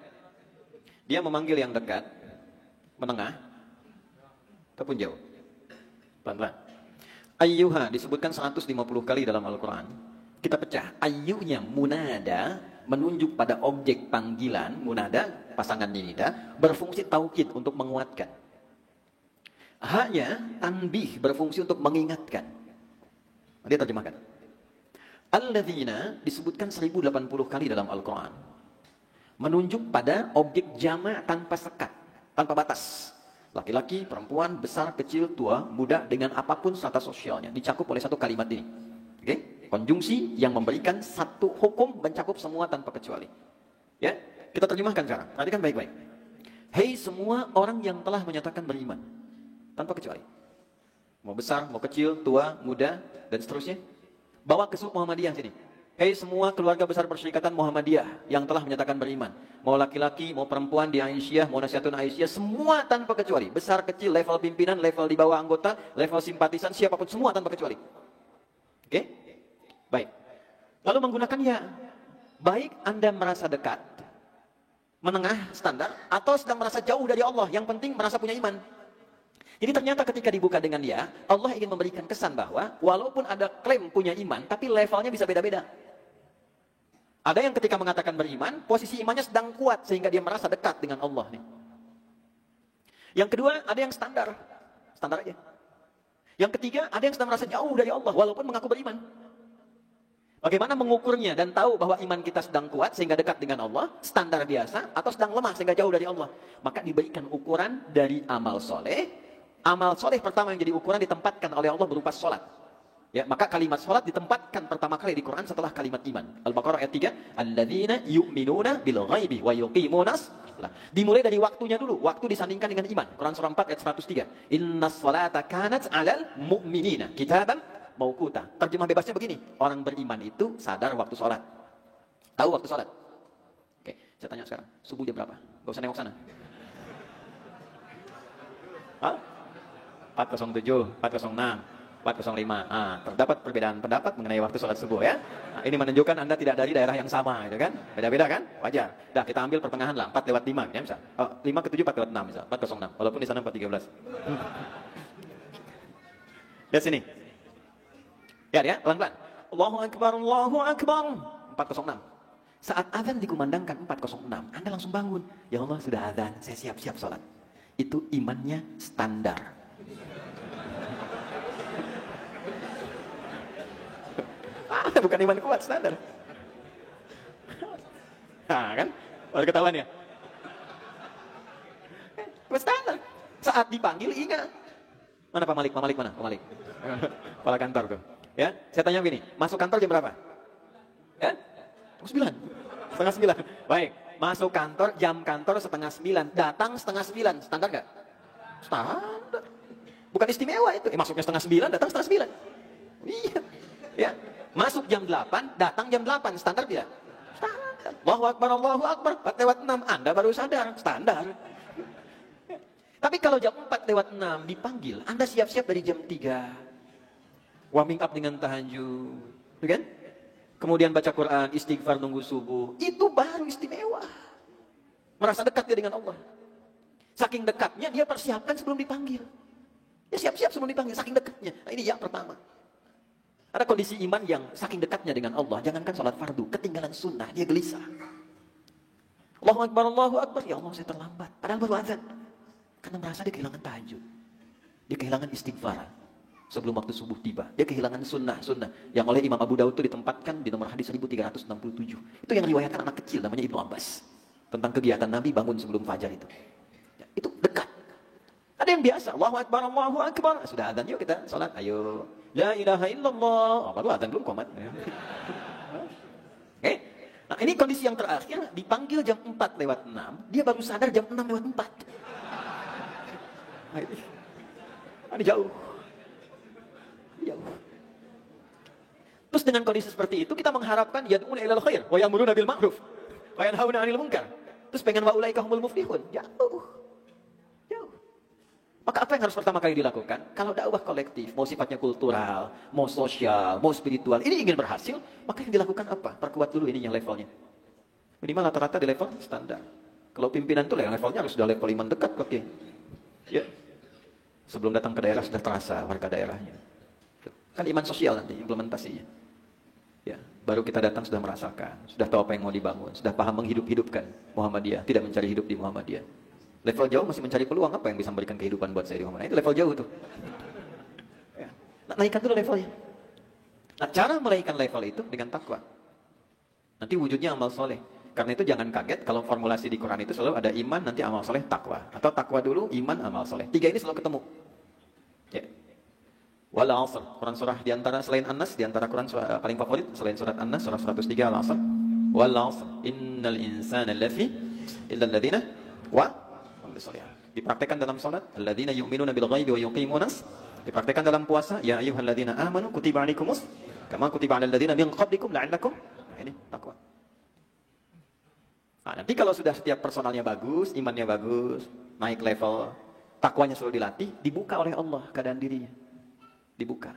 Dia memanggil yang dekat, menengah, ataupun jauh. Pelan-pelan. Ayyuha disebutkan 150 kali dalam Al-Quran. Kita pecah. Ayyuhnya munada, menunjuk pada objek panggilan, munada, pasangan nida, berfungsi taukid untuk menguatkan. Haknya tanbih, berfungsi untuk mengingatkan. Dia terjemahkan. Alladzina disebutkan 1080 kali dalam Al-Quran. Menunjuk pada objek jama' tanpa sekat, tanpa batas. Laki-laki, perempuan, besar, kecil, tua, muda, dengan apapun strata sosialnya. Dicakup oleh satu kalimat ini. Oke? Konjungsi yang memberikan satu hukum mencakup semua tanpa kecuali. Ya, kita terjemahkan sekarang. Perhatikan baik-baik. Hei semua orang yang telah menyatakan beriman. Tanpa kecuali. Mau besar, mau kecil, tua, muda, dan seterusnya. Bawa ke suku Muhammadiyah sini. Hei semua keluarga besar Perserikatan Muhammadiyah yang telah menyatakan beriman. Mau laki-laki, mau perempuan di Aisyah, mau nasihatun Aisyah, semua tanpa kecuali. Besar, kecil, level pimpinan, level di bawah anggota, level simpatisan, siapapun, semua tanpa kecuali. Oke? Baik. Lalu menggunakan ya. Baik Anda merasa dekat, menengah, standar, atau sedang merasa jauh dari Allah, yang penting merasa punya iman. Jadi ternyata ketika dibuka dengan ya, Allah ingin memberikan kesan bahwa walaupun ada klaim punya iman, tapi levelnya bisa beda-beda. Ada yang ketika mengatakan beriman, posisi imannya sedang kuat sehingga dia merasa dekat dengan Allah nih. Yang kedua, ada yang standar. Standar aja. Yang ketiga, ada yang sedang merasa jauh dari Allah walaupun mengaku beriman. Bagaimana mengukurnya dan tahu bahwa iman kita sedang kuat sehingga dekat dengan Allah, standar biasa, atau sedang lemah sehingga jauh dari Allah? Maka diberikan ukuran dari amal soleh. Amal soleh pertama yang jadi ukuran ditempatkan oleh Allah berupa sholat. Ya, maka kalimat sholat ditempatkan pertama kali di Quran setelah kalimat iman. Al-Baqarah ayat 3, alladzina yu'minuna bil ghaibi wa yuqimunas. Dimulai dari waktunya dulu, waktu disandingkan dengan iman. Quran surah 4 ayat 103. Innas sholata kanat 'alal mu'minina kitaban mauquta. Terjemah bebasnya begini, orang beriman itu sadar waktu sholat. Tahu waktu sholat. Oke, saya tanya sekarang, subuh jam berapa? Gak usah nengok sana. Hah? 407, 406, 405. Terdapat perbedaan pendapat mengenai waktu sholat subuh ya. Nah, ini menunjukkan Anda tidak dari daerah yang sama, gitu kan? Beda-beda kan? Wajar. Dah kita ambil pertengahan lah, 4/5 ya misal. 5 ke 7, 4/6 misal, 406. Walaupun di sana 413. Lihat sini. Ya, pelan-pelan. Allahu Akbar, Allahu Akbar. 406. Saat azan dikumandangkan 406, Anda langsung bangun. Ya Allah, sudah azan, saya siap-siap sholat. Itu imannya standar. Bukan iman kuat, standar. Nah kan, baru ketahuan ya. Standar. Saat dipanggil ingat. Mana Pak Malik? Pak Malik mana? Pak Malik. Kepala kantor tuh. Ya, saya tanya begini, masuk kantor jam berapa? Ya? 9. Setengah 9. Baik, masuk kantor jam kantor setengah 9, datang setengah 9, standar nggak? Standar. Bukan istimewa itu. Masuknya setengah 9, datang setengah 9. Iya. Ya. Masuk jam 8, datang jam 8, standar tidak? Standar. Allahu Akbar, Allahu Akbar, 4 lewat 6, Anda baru sadar, standar. Tapi kalau jam 4 lewat 6 dipanggil, Anda siap-siap dari jam 3. Warming up dengan tahajud, kan? Kemudian baca Quran, istighfar, nunggu subuh. Itu baru istimewa. Merasa dekat dia dengan Allah. Saking dekatnya dia persiapkan sebelum dipanggil. Dia siap-siap sebelum dipanggil, saking dekatnya. Nah, ini yang pertama. Ada kondisi iman yang saking dekatnya dengan Allah. Jangankan sholat fardu, ketinggalan sunnah, dia gelisah. Allahu Akbar, Allahu Akbar. Ya Allah, saya terlambat. Padahal baru azan. Karena merasa dia kehilangan tahajud. Dia kehilangan istighfar sebelum waktu subuh tiba. Dia kehilangan sunnah yang oleh Imam Abu Daud itu ditempatkan di nomor hadis 1367. Itu yang riwayatkan anak kecil namanya Ibnu Abbas. Tentang kegiatan Nabi bangun sebelum fajar itu. Ya, itu dekat. Ada yang biasa, Allahu Akbar, Allahu Akbar. Sudah azan, yuk kita sholat, ayo. La ilaha illallah. Baru azan belum komat. Nah ini kondisi yang terakhir, dipanggil jam 4 lewat 6, dia baru sadar jam 6 lewat 4. Nah, ini jauh. Terus dengan kondisi seperti itu kita mengharapkan yad'una ilal khair wa ya'muruna bil ma'ruf wa yanhauna 'anil munkar. Terus pengen wa ulaika humul muflihun. Jauh. Maka apa yang harus pertama kali dilakukan? Kalau dakwah kolektif, mau sifatnya kultural, mau sosial, mau spiritual, ini ingin berhasil, maka yang dilakukan apa? Perkuat dulu ininya levelnya. Minimal rata-rata di level standar. Kalau pimpinan itu levelnya harus sudah level iman dekat, oke. Ya. Sebelum datang ke daerah sudah terasa warga daerahnya. Kan iman sosial nanti implementasinya. Ya, baru kita datang sudah merasakan, sudah tahu apa yang mau dibangun, sudah paham menghidup-hidupkan Muhammadiyah, tidak mencari hidup di Muhammadiyah. Level jauh masih mencari peluang apa yang bisa memberikan kehidupan buat saya di Muhammadiyah. Itu level jauh tuh. Ya. Nah, naikkan dulu levelnya. Nah, cara menaikkan level itu dengan takwa. Nanti wujudnya amal soleh. Karena itu jangan kaget kalau formulasi di Quran itu selalu ada iman, nanti amal soleh, takwa. Atau takwa dulu, iman, amal soleh. 3 ini selalu ketemu. Ya. Wal Asr, Quran surah diantara selain An-Nas, diantara Quran surah paling favorit selain surat An-Nas, surah 103 Al Asr. Wal Asr, innal insana lafi illa alladhina wa dipraktekkan dalam salat, alladzina yu'minuna bil ghaibi wa yuqimunas. Dipraktekkan dalam puasa, ya ayyuhalladzina amanu kutiba alaikumus kama kutiba alal ladzina min qablikum la'allakum. Ini takwa. Nah, nanti kalau sudah setiap personalnya bagus, imannya bagus, naik level, takwanya selalu dilatih, dibuka oleh Allah keadaan dirinya. Dibuka.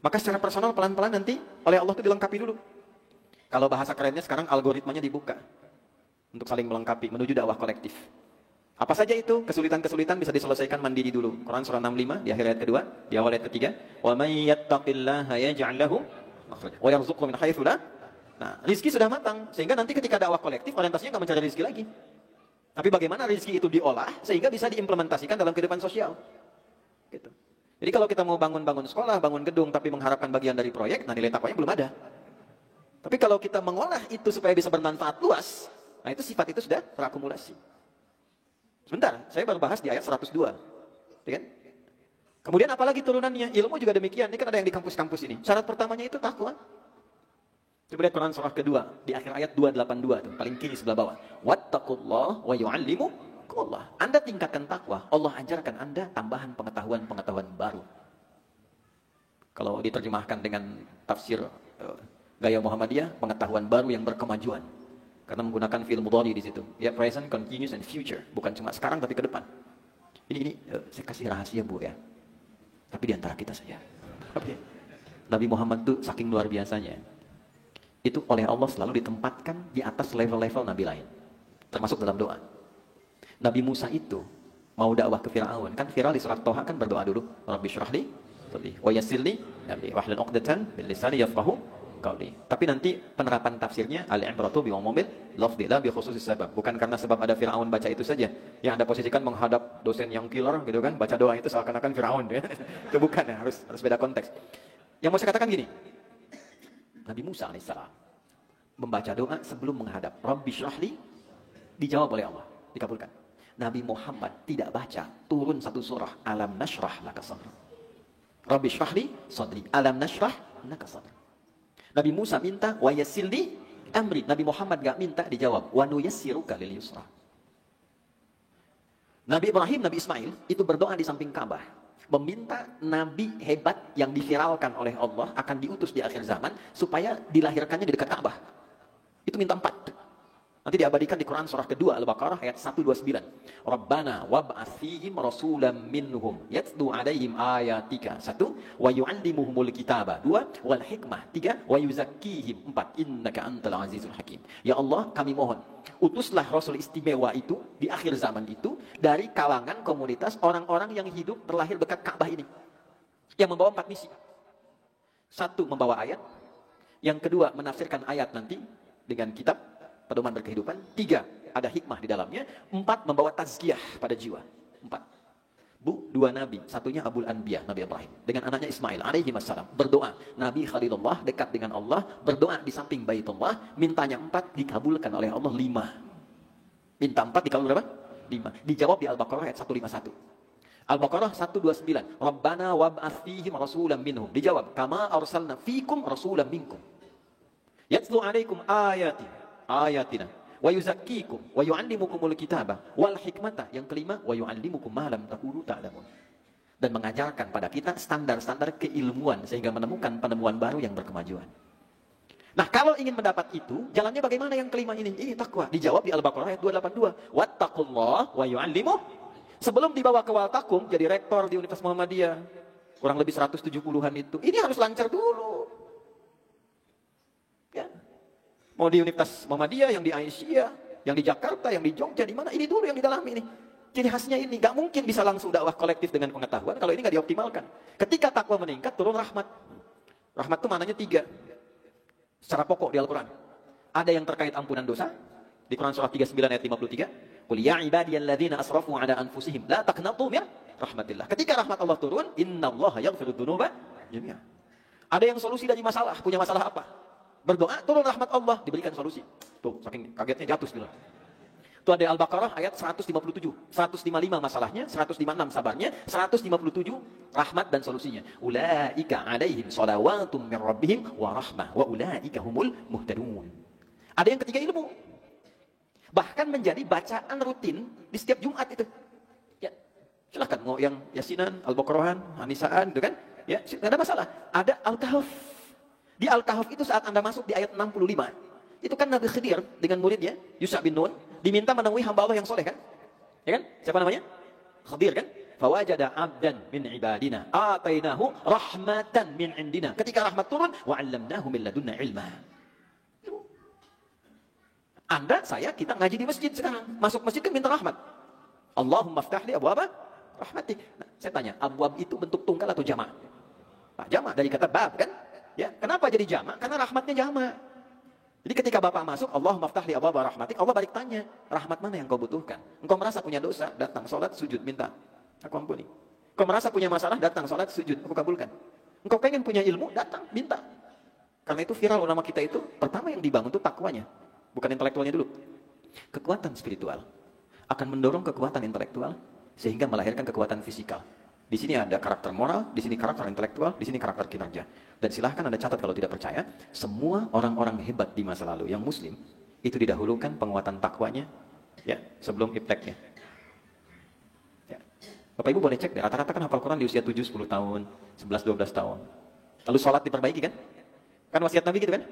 Maka secara personal pelan-pelan nanti oleh Allah itu dilengkapi dulu. Kalau bahasa kerennya sekarang algoritmanya dibuka. Untuk saling melengkapi, menuju dakwah kolektif. Apa saja itu? Kesulitan-kesulitan bisa diselesaikan mandiri dulu. Quran surah 65 di akhir ayat kedua, di awal ayat ketiga. Wa may yattaqillaha yaj'al lahu makhraja wa yarzuqhu min haitsu la. Nah, rezeki sudah matang sehingga nanti ketika dakwah kolektif orientasinya enggak mencari rezeki lagi. Tapi bagaimana rezeki itu diolah sehingga bisa diimplementasikan dalam kehidupan sosial. Gitu. Jadi kalau kita mau bangun sekolah, bangun gedung tapi mengharapkan bagian dari proyek, nah nilai takwanya belum ada. Tapi kalau kita mengolah itu supaya bisa bermanfaat luas, nah itu sifat itu sudah terakumulasi. Sebentar, saya baru bahas di ayat 102. Ya kan? Kemudian apalagi turunannya? Ilmu juga demikian. Ini kan ada yang di kampus-kampus ini. Syarat pertamanya itu takwa. Coba lihat Quran surah kedua di akhir ayat 282 tuh, paling kiri sebelah bawah. Wattaqullah wa yu'allimukumullah. Anda tingkatkan takwa, Allah ajarkan Anda tambahan pengetahuan-pengetahuan baru. Kalau diterjemahkan dengan tafsir gaya Muhammadiyah, pengetahuan baru yang berkemajuan. Karena menggunakan fi'il mudhari di situ. Ya, present, continuous, and future. Bukan cuma sekarang tapi ke depan. Ini saya kasih rahasia Bu ya. Tapi di antara kita saja. Nabi Muhammad itu saking luar biasanya. Itu oleh Allah selalu ditempatkan di atas level-level Nabi lain. Termasuk dalam doa. Nabi Musa itu mau dakwah ke Fir'aun. Kan Fir'aun di surat Toha kan berdoa dulu. Rabbi syrahli wa yassirli wahlul 'uqdatan min lisani yafqahu qawli. Tapi nanti penerapan tafsirnya al-ibratu bi umumil lafzi la bi khususis sabab. Bukan karena sebab ada Firaun baca itu saja. Yang Anda posisikan menghadap dosen yang killer gitu kan, baca doa itu seakan-akan Firaun ya. Itu bukan ya, harus beda konteks. Yang mau saya katakan gini. Nabi Musa alaihissalam membaca doa sebelum menghadap. Rabbi syrahli dijawab oleh Allah, dikabulkan. Nabi Muhammad tidak baca turun satu surah alam nashrah laka sadrak. Rabbi shrah li sadri. Alam nashrah laka sadrak. Nabi Musa minta wa yassir li amri. Nabi Muhammad gak minta dijawab wa nuyassiruka lil yusra. Nabi Ibrahim, Nabi Ismail itu berdoa di samping Ka'bah, meminta nabi hebat yang diviralkan oleh Allah akan diutus di akhir zaman supaya dilahirkannya di dekat Ka'bah. Itu minta 4. Nanti diabadikan di Quran surah kedua Al-Baqarah ayat 129. Rabbana wab'ats fihim rasulam minhum yatlu 'alaihim ayatika. 1 wa yu'allimuhumul kitaba. 2 wal hikmah. 3 wa yuzakkihim. 4 innaka antal azizul hakim. Ya Allah, kami mohon utuslah rasul istimewa itu di akhir zaman itu dari kalangan komunitas orang-orang yang hidup terlahir dekat Ka'bah ini, yang membawa 4 misi. 1 membawa ayat, yang kedua menafsirkan ayat nanti dengan kitab pedoman berkehidupan. 3 ada hikmah di dalamnya. 4 membawa tazkiyah pada jiwa. 4. 2 nabi, satunya Abul Anbiya, Nabi Ibrahim dengan anaknya Ismail alaihi wassalam berdoa. Nabi Khalilullah dekat dengan Allah, berdoa di samping Baitullah, mintanya 4 dikabulkan oleh Allah 5. Minta 4 dikabulkan berapa? 5. Dijawab di Al-Baqarah ayat 151. Al-Baqarah 129. Rabbana wab'ats fihim rasulan minhum. Dijawab, kama arsalna fikum rasulan minkum. Yatlu 'alaikum ayatina wa yuzakkikum wa yu'allimukumul kitaba wal hikmata. Yang kelima, wa yu'allimukum ma lam takunu ta'lamun. Dan mengajarkan pada kita standar-standar keilmuan sehingga menemukan penemuan baru yang berkemajuan. Nah, kalau ingin mendapat itu, jalannya bagaimana yang kelima ini? Ini takwa. Dijawab di Al-Baqarah ayat 282. Wattaqullah wa yu'allimu. Sebelum dibawa ke Waltakum jadi rektor di Universitas Muhammadiyah, kurang lebih 170-an itu. Ini harus lancar dulu. Ya. Mau di Universitas Muhammadiyah, yang di Aisyah, yang di Jakarta, yang di Jogja, di mana? Ini dulu yang di dalam ini. Ciri khasnya ini, gak mungkin bisa langsung dakwah kolektif dengan pengetahuan kalau ini gak dioptimalkan. Ketika takwa meningkat, turun rahmat. Rahmat itu maknanya 3. Secara pokok di Al-Quran. Ada yang terkait ampunan dosa, di Quran surah 39 ayat 53. Qul ya ibadiyalladzina asrafu ala anfusihim la taqnatu min rahmatillah. Ketika rahmat Allah turun, innallaha yaghfiru dzunuba jami'an. Ada yang solusi dari masalah, punya masalah apa? Berdoa, turun rahmat Allah, diberikan solusi. Tuh, saking kagetnya jatuh gitu. Itu ada Al-Baqarah ayat 157. 155 masalahnya, 156 sabarnya, 157 rahmat dan solusinya. Ulaika alaihim shalawatum min rabbihim wa rahmah wa ulaika humul muhtadun. Ada yang ketiga, ilmu. Bahkan menjadi bacaan rutin di setiap Jumat itu. Ya, silahkan mau yang Yasinan, Al-Baqarahan, Anisaan, gitu kan? Ya, tidak ada masalah. Ada Al-Kahf. Di Al-Kahf itu saat Anda masuk di ayat 65, itu kan Nabi Khidir dengan muridnya, Yusha bin Nun, diminta menemui hamba Allah yang soleh kan? Ya kan? Siapa namanya? Khidir kan? Fawajada abdan min ibadina, atainahu rahmatan min indina. Ketika rahmat turun, wa'allamnahu min ladunna ilma. Anda, saya, kita ngaji di masjid sekarang. Masuk masjid kan minta rahmat. Allahumma ftahli abwaba rahmatik. Nah, saya tanya, abwab itu bentuk tunggal atau jama'? Nah, jama' dari kata bab kan? Ya, kenapa jadi jama'? Karena rahmatnya jama'. Jadi ketika Bapak masuk, Allahumma ftahli abwaba rahmatik, Allah balik tanya, rahmat mana yang kau butuhkan? Engkau merasa punya dosa, datang sholat, sujud, minta, aku ampuni. Engkau merasa punya masalah, datang sholat, sujud, aku kabulkan. Engkau pengen punya ilmu, datang, minta. Karena itu viral ulama kita itu, pertama yang dibangun itu takwanya, bukan intelektualnya dulu. Kekuatan spiritual akan mendorong kekuatan intelektual sehingga melahirkan kekuatan fisikal. Di sini ada karakter moral, di sini karakter intelektual, di sini karakter kinerja. Dan silahkan Anda catat kalau tidak percaya, semua orang-orang hebat di masa lalu yang muslim itu didahulukan penguatan takwanya ya, sebelum ipteknya. Ya. Bapak Ibu boleh cek deh, rata-rata kan hafal Quran di usia 7-10 tahun, 11-12 tahun. Lalu sholat diperbaiki kan? Kan wasiat Nabi gitu kan?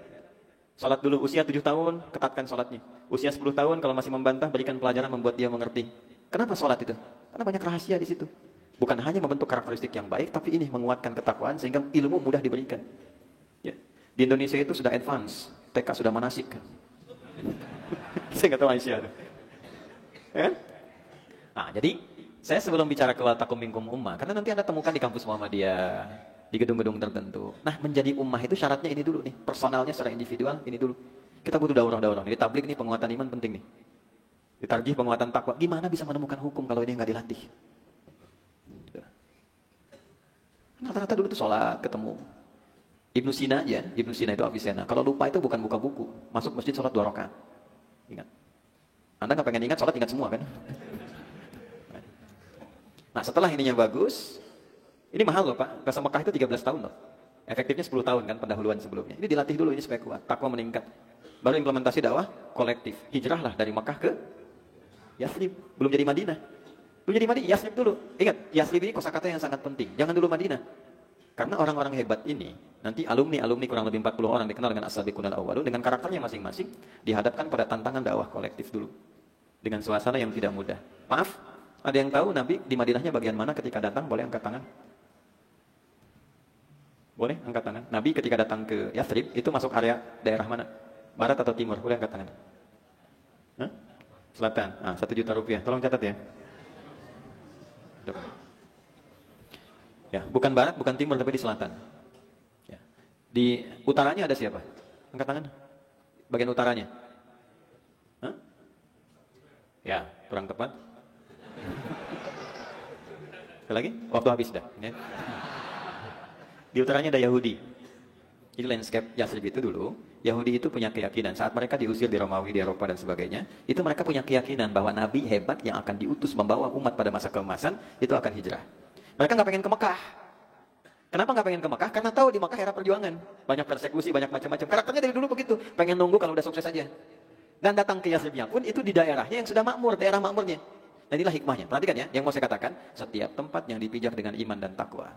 Sholat dulu usia 7 tahun, ketatkan sholatnya. Usia 10 tahun kalau masih membantah, berikan pelajaran membuat dia mengerti. Kenapa sholat itu? Karena banyak rahasia di situ. Bukan hanya membentuk karakteristik yang baik, tapi ini menguatkan ketakwaan sehingga ilmu mudah diberikan. Ya. Di Indonesia itu sudah advance, TK sudah manasik. Saya nggak tahu Aisyah itu. Ya? Nah, jadi saya sebelum bicara ke Waltakum minkum ummah, karena nanti Anda temukan di kampus Muhammadiyah, di gedung-gedung tertentu. Nah, menjadi ummah itu syaratnya ini dulu nih, personalnya secara individual ini dulu. Kita butuh daurah-daurah. Di tablik nih penguatan iman penting nih. Ditarjih penguatan takwa. Gimana bisa menemukan hukum kalau ini nggak dilatih? Rata-rata dulu tuh sholat, ketemu Ibnu Sina aja, Ibnu Sina itu Avicenna. Kalau lupa itu bukan buka buku, masuk masjid sholat 2 rakaat. Ingat. Anda nggak pengen ingat sholat, ingat semua kan? Nah setelah ininya bagus, ini mahal loh Pak, bahasa Mekah itu 13 tahun loh. Efektifnya 10 tahun kan pendahuluan sebelumnya. Ini dilatih dulu ini supaya kuat, takwa meningkat. Baru implementasi dakwah kolektif. Hijrahlah dari Mekah ke Yathrib, belum jadi Madinah. Belum jadi Madinah, Yathrib dulu. Ingat, Yathrib ini kosakata yang sangat penting. Jangan dulu Madinah. Karena orang-orang hebat ini, nanti alumni kurang lebih 40 orang dikenal dengan as-sabiqunal awwalun, dengan karakternya masing-masing, dihadapkan pada tantangan dakwah kolektif dulu. Dengan suasana yang tidak mudah. Maaf, ada yang tahu Nabi di Madinahnya bagian mana ketika datang? Boleh angkat tangan? Boleh angkat tangan. Nabi ketika datang ke Yathrib, itu masuk area daerah mana? Barat atau timur? Boleh angkat tangan. Hah? Selatan. 1 juta rupiah. Tolong catat ya. Ya, bukan barat, bukan timur, tapi di selatan. Ya. Di utaranya ada siapa? Angkat tangan. Bagian utaranya. Hah? Ya, kurang tepat. Sekali lagi, waktu habis dah. Ya. Di utaranya ada Yahudi. Jadi landscape Yathrib itu dulu, Yahudi itu punya keyakinan saat mereka diusir di Romawi, di Eropa dan sebagainya, itu mereka punya keyakinan bahwa Nabi hebat yang akan diutus membawa umat pada masa keemasan itu akan hijrah. Mereka nggak pengen ke Mekah. Kenapa nggak pengen ke Mekah? Karena tahu di Mekah era perjuangan, banyak persekusi, banyak macam-macam. Karakternya dari dulu begitu, pengen nunggu kalau udah sukses aja. Dan datang ke Yathribnya pun itu di daerahnya yang sudah makmur, daerah makmurnya. Dan inilah hikmahnya. Perhatikan ya, yang mau saya katakan, setiap tempat yang dipijak dengan iman dan takwa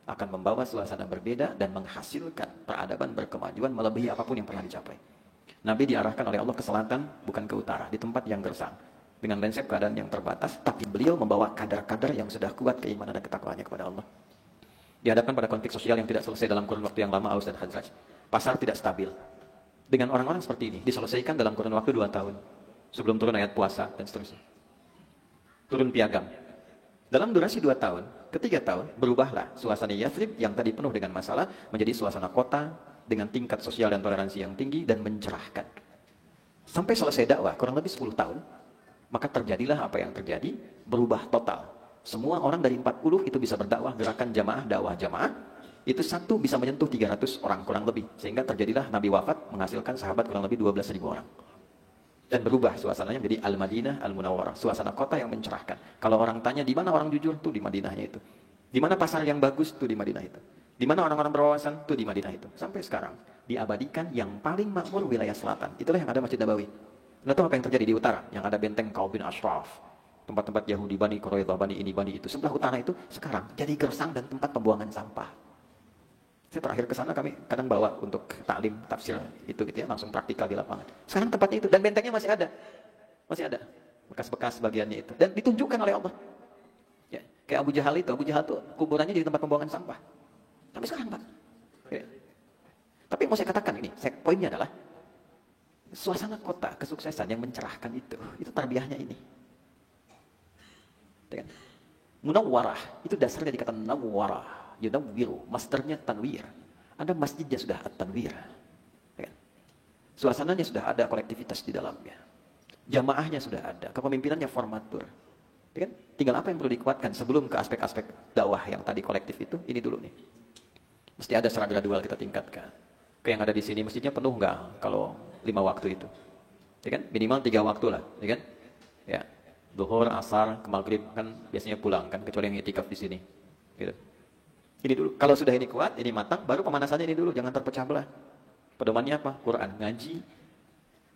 akan membawa suasana berbeda dan menghasilkan peradaban berkemajuan melebihi apapun yang pernah dicapai. Nabi diarahkan oleh Allah ke selatan, bukan ke utara, di tempat yang gersang. Dengan landscape keadaan yang terbatas, tapi beliau membawa kadar-kadar yang sudah kuat keimanan dan ketakwaannya kepada Allah. Dihadapkan pada konflik sosial yang tidak selesai dalam kurun waktu yang lama, Aus dan Khazraj. Pasar tidak stabil. Dengan orang-orang seperti ini, diselesaikan dalam kurun waktu 2 tahun. Sebelum turun ayat puasa dan seterusnya. Turun piagam. Dalam durasi 2 tahun, ke 3 tahun, berubahlah suasana Yathrib yang tadi penuh dengan masalah, menjadi suasana kota dengan tingkat sosial dan toleransi yang tinggi dan mencerahkan. Sampai selesai dakwah, kurang lebih 10 tahun, maka terjadilah apa yang terjadi, berubah total. Semua orang dari 40 itu bisa berdakwah, gerakan jamaah, dakwah jamaah, itu satu bisa menyentuh 300 orang kurang lebih. Sehingga terjadilah Nabi wafat menghasilkan sahabat kurang lebih 12.000 orang. Dan berubah suasananya menjadi Al-Madinah Al-Munawwarah, suasana kota yang mencerahkan. Kalau orang tanya di mana orang jujur, tuh di Madinahnya itu. Di mana pasar yang bagus, tuh di Madinah itu. Di mana orang-orang berwawasan, tuh di Madinah itu. Sampai sekarang diabadikan yang paling makmur wilayah selatan. Itulah yang ada Masjid Nabawi. Nggak tahu apa yang terjadi di utara, yang ada benteng Kaub bin Ashraf, tempat-tempat Yahudi, Bani Quraidah, Bani ini, Bani itu. Sebelah utara itu sekarang jadi gersang dan tempat pembuangan sampah. Saya terakhir ke sana kami kadang bawa untuk taklim, tafsir itu gitu ya, langsung praktikal di lapangan. Sekarang tempatnya itu dan bentengnya masih ada. Masih ada bekas-bekas bagiannya itu dan ditunjukkan oleh Allah. Ya, kayak Abu Jahal tuh kuburannya jadi tempat pembuangan sampah. Sampai sekarang, Pak. Ya. Tapi mau saya katakan ini, poinnya adalah suasana kota kesuksesan yang mencerahkan itu tarbiyahnya ini. Dengan munawwarah, itu dasarnya dikatakan nawwarah. Yunawwiru, masdarnya tanwir. Ada masjidnya sudah at-tanwir. Ya. Suasananya sudah ada, kolektivitas di dalamnya. Jamaahnya sudah ada, kepemimpinannya formatur. Ya kan? Tinggal apa yang perlu dikuatkan sebelum ke aspek-aspek dakwah yang tadi kolektif itu, ini dulu nih. Mesti ada secara gradual kita tingkatkan. Ke yang ada di sini masjidnya penuh nggak kalau 5 waktu itu? Ya kan? Minimal 3 waktu lah, ya kan? Ya. Zuhur, asar, ke maghrib kan biasanya pulang kan, kecuali yang itikaf di sini. Gitu. Ini dulu. Kalau sudah ini kuat, ini matang, baru pemanasannya ini dulu, jangan terpecah belah. Pedomannya apa? Quran, ngaji.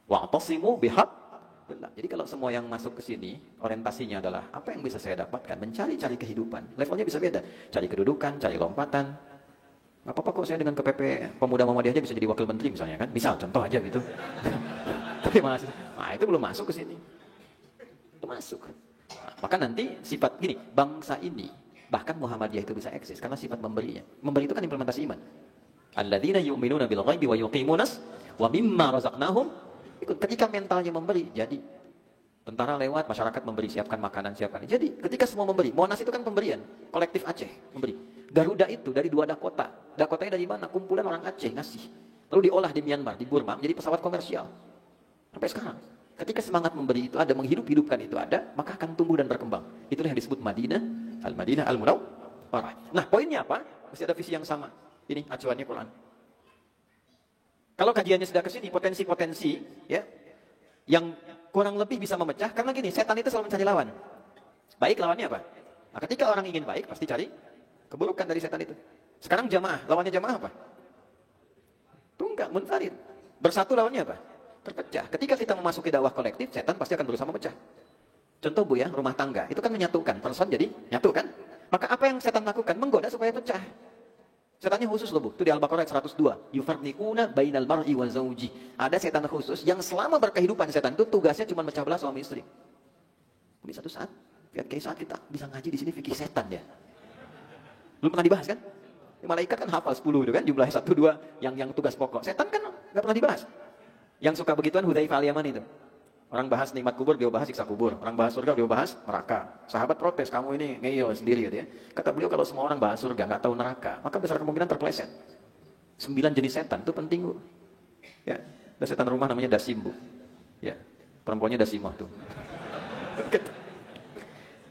Wa'tasimu bihablillah. Jadi kalau semua yang masuk ke sini, orientasinya adalah apa yang bisa saya dapatkan? Mencari-cari kehidupan. Levelnya bisa beda. Cari kedudukan, cari lompatan. Gak apa-apa kok saya dengan KPP Pemuda Muhammadiyah aja bisa jadi wakil menteri misalnya kan. Misal, contoh aja gitu. Tapi masuk. Nah, itu belum masuk ke sini. Itu masuk. Nah, maka nanti sifat gini, bangsa ini bahkan Muhammadiyah itu bisa eksis karena sifat memberinya. Memberi itu kan implementasi iman. Alladzina yu'minuna bil ghaibi wa yuqimunas wa mimma razaqnahum. Ketika mentalnya memberi, jadi tentara lewat, masyarakat memberi, siapkan makanan, siapkan. Jadi ketika semua memberi, Monas itu kan pemberian, kolektif Aceh memberi. Garuda itu dari 2 Dakota. Dakotanya dari mana? Kumpulan orang Aceh ngasih. Lalu diolah di Myanmar, di Burma menjadi pesawat komersial. Sampai sekarang. Ketika semangat memberi itu ada, menghidup-hidupkan itu ada, maka akan tumbuh dan berkembang. Itulah yang disebut Madinah Al-Madinah Al-Munawwarah. Nah, poinnya apa? Mesti ada visi yang sama. Ini acuannya Quran. Kalau kajiannya sudah ke sini, potensi-potensi ya yang kurang lebih bisa memecah, karena gini, setan itu selalu mencari lawan. Baik lawannya apa? Nah, ketika orang ingin baik, pasti cari keburukan dari setan itu. Sekarang jamaah, lawannya jamaah apa? Tunggang, munfarid. Bersatu lawannya apa? Terpecah. Ketika kita memasuki dakwah kolektif, setan pasti akan berusaha memecah. Contoh Bu ya, rumah tangga, itu kan menyatukan, person jadi nyatu kan? Maka apa yang setan lakukan? Menggoda supaya pecah. Setannya khusus loh Bu, itu di Al-Baqarah ayat 102. Yufarniquna bainal mar'i wa zawji. Ada setan khusus yang selama berkehidupan setan itu tugasnya cuma mecah belah suami istri. Tapi satu saat, kayak saat kita bisa ngaji di sini fikih setan ya. Belum pernah dibahas kan? Malaikat kan hafal 10 itu kan, jumlahnya 1, 2 yang tugas pokok. Setan kan nggak pernah dibahas. Yang suka begituan Hudzaifah al-Yamani itu. Orang bahas nikmat kubur, dia bahas siksa kubur. Orang bahas surga, dia bahas neraka. Sahabat protes, kamu ini ngeyel sendiri gitu ya. Kata beliau, kalau semua orang bahas surga, nggak tahu neraka, maka besar kemungkinan terpeleset. 9 jenis setan, itu penting Bu. Ya, ada setan rumah namanya Dasim Bu. Ya, perempuannya Dasimah tuh.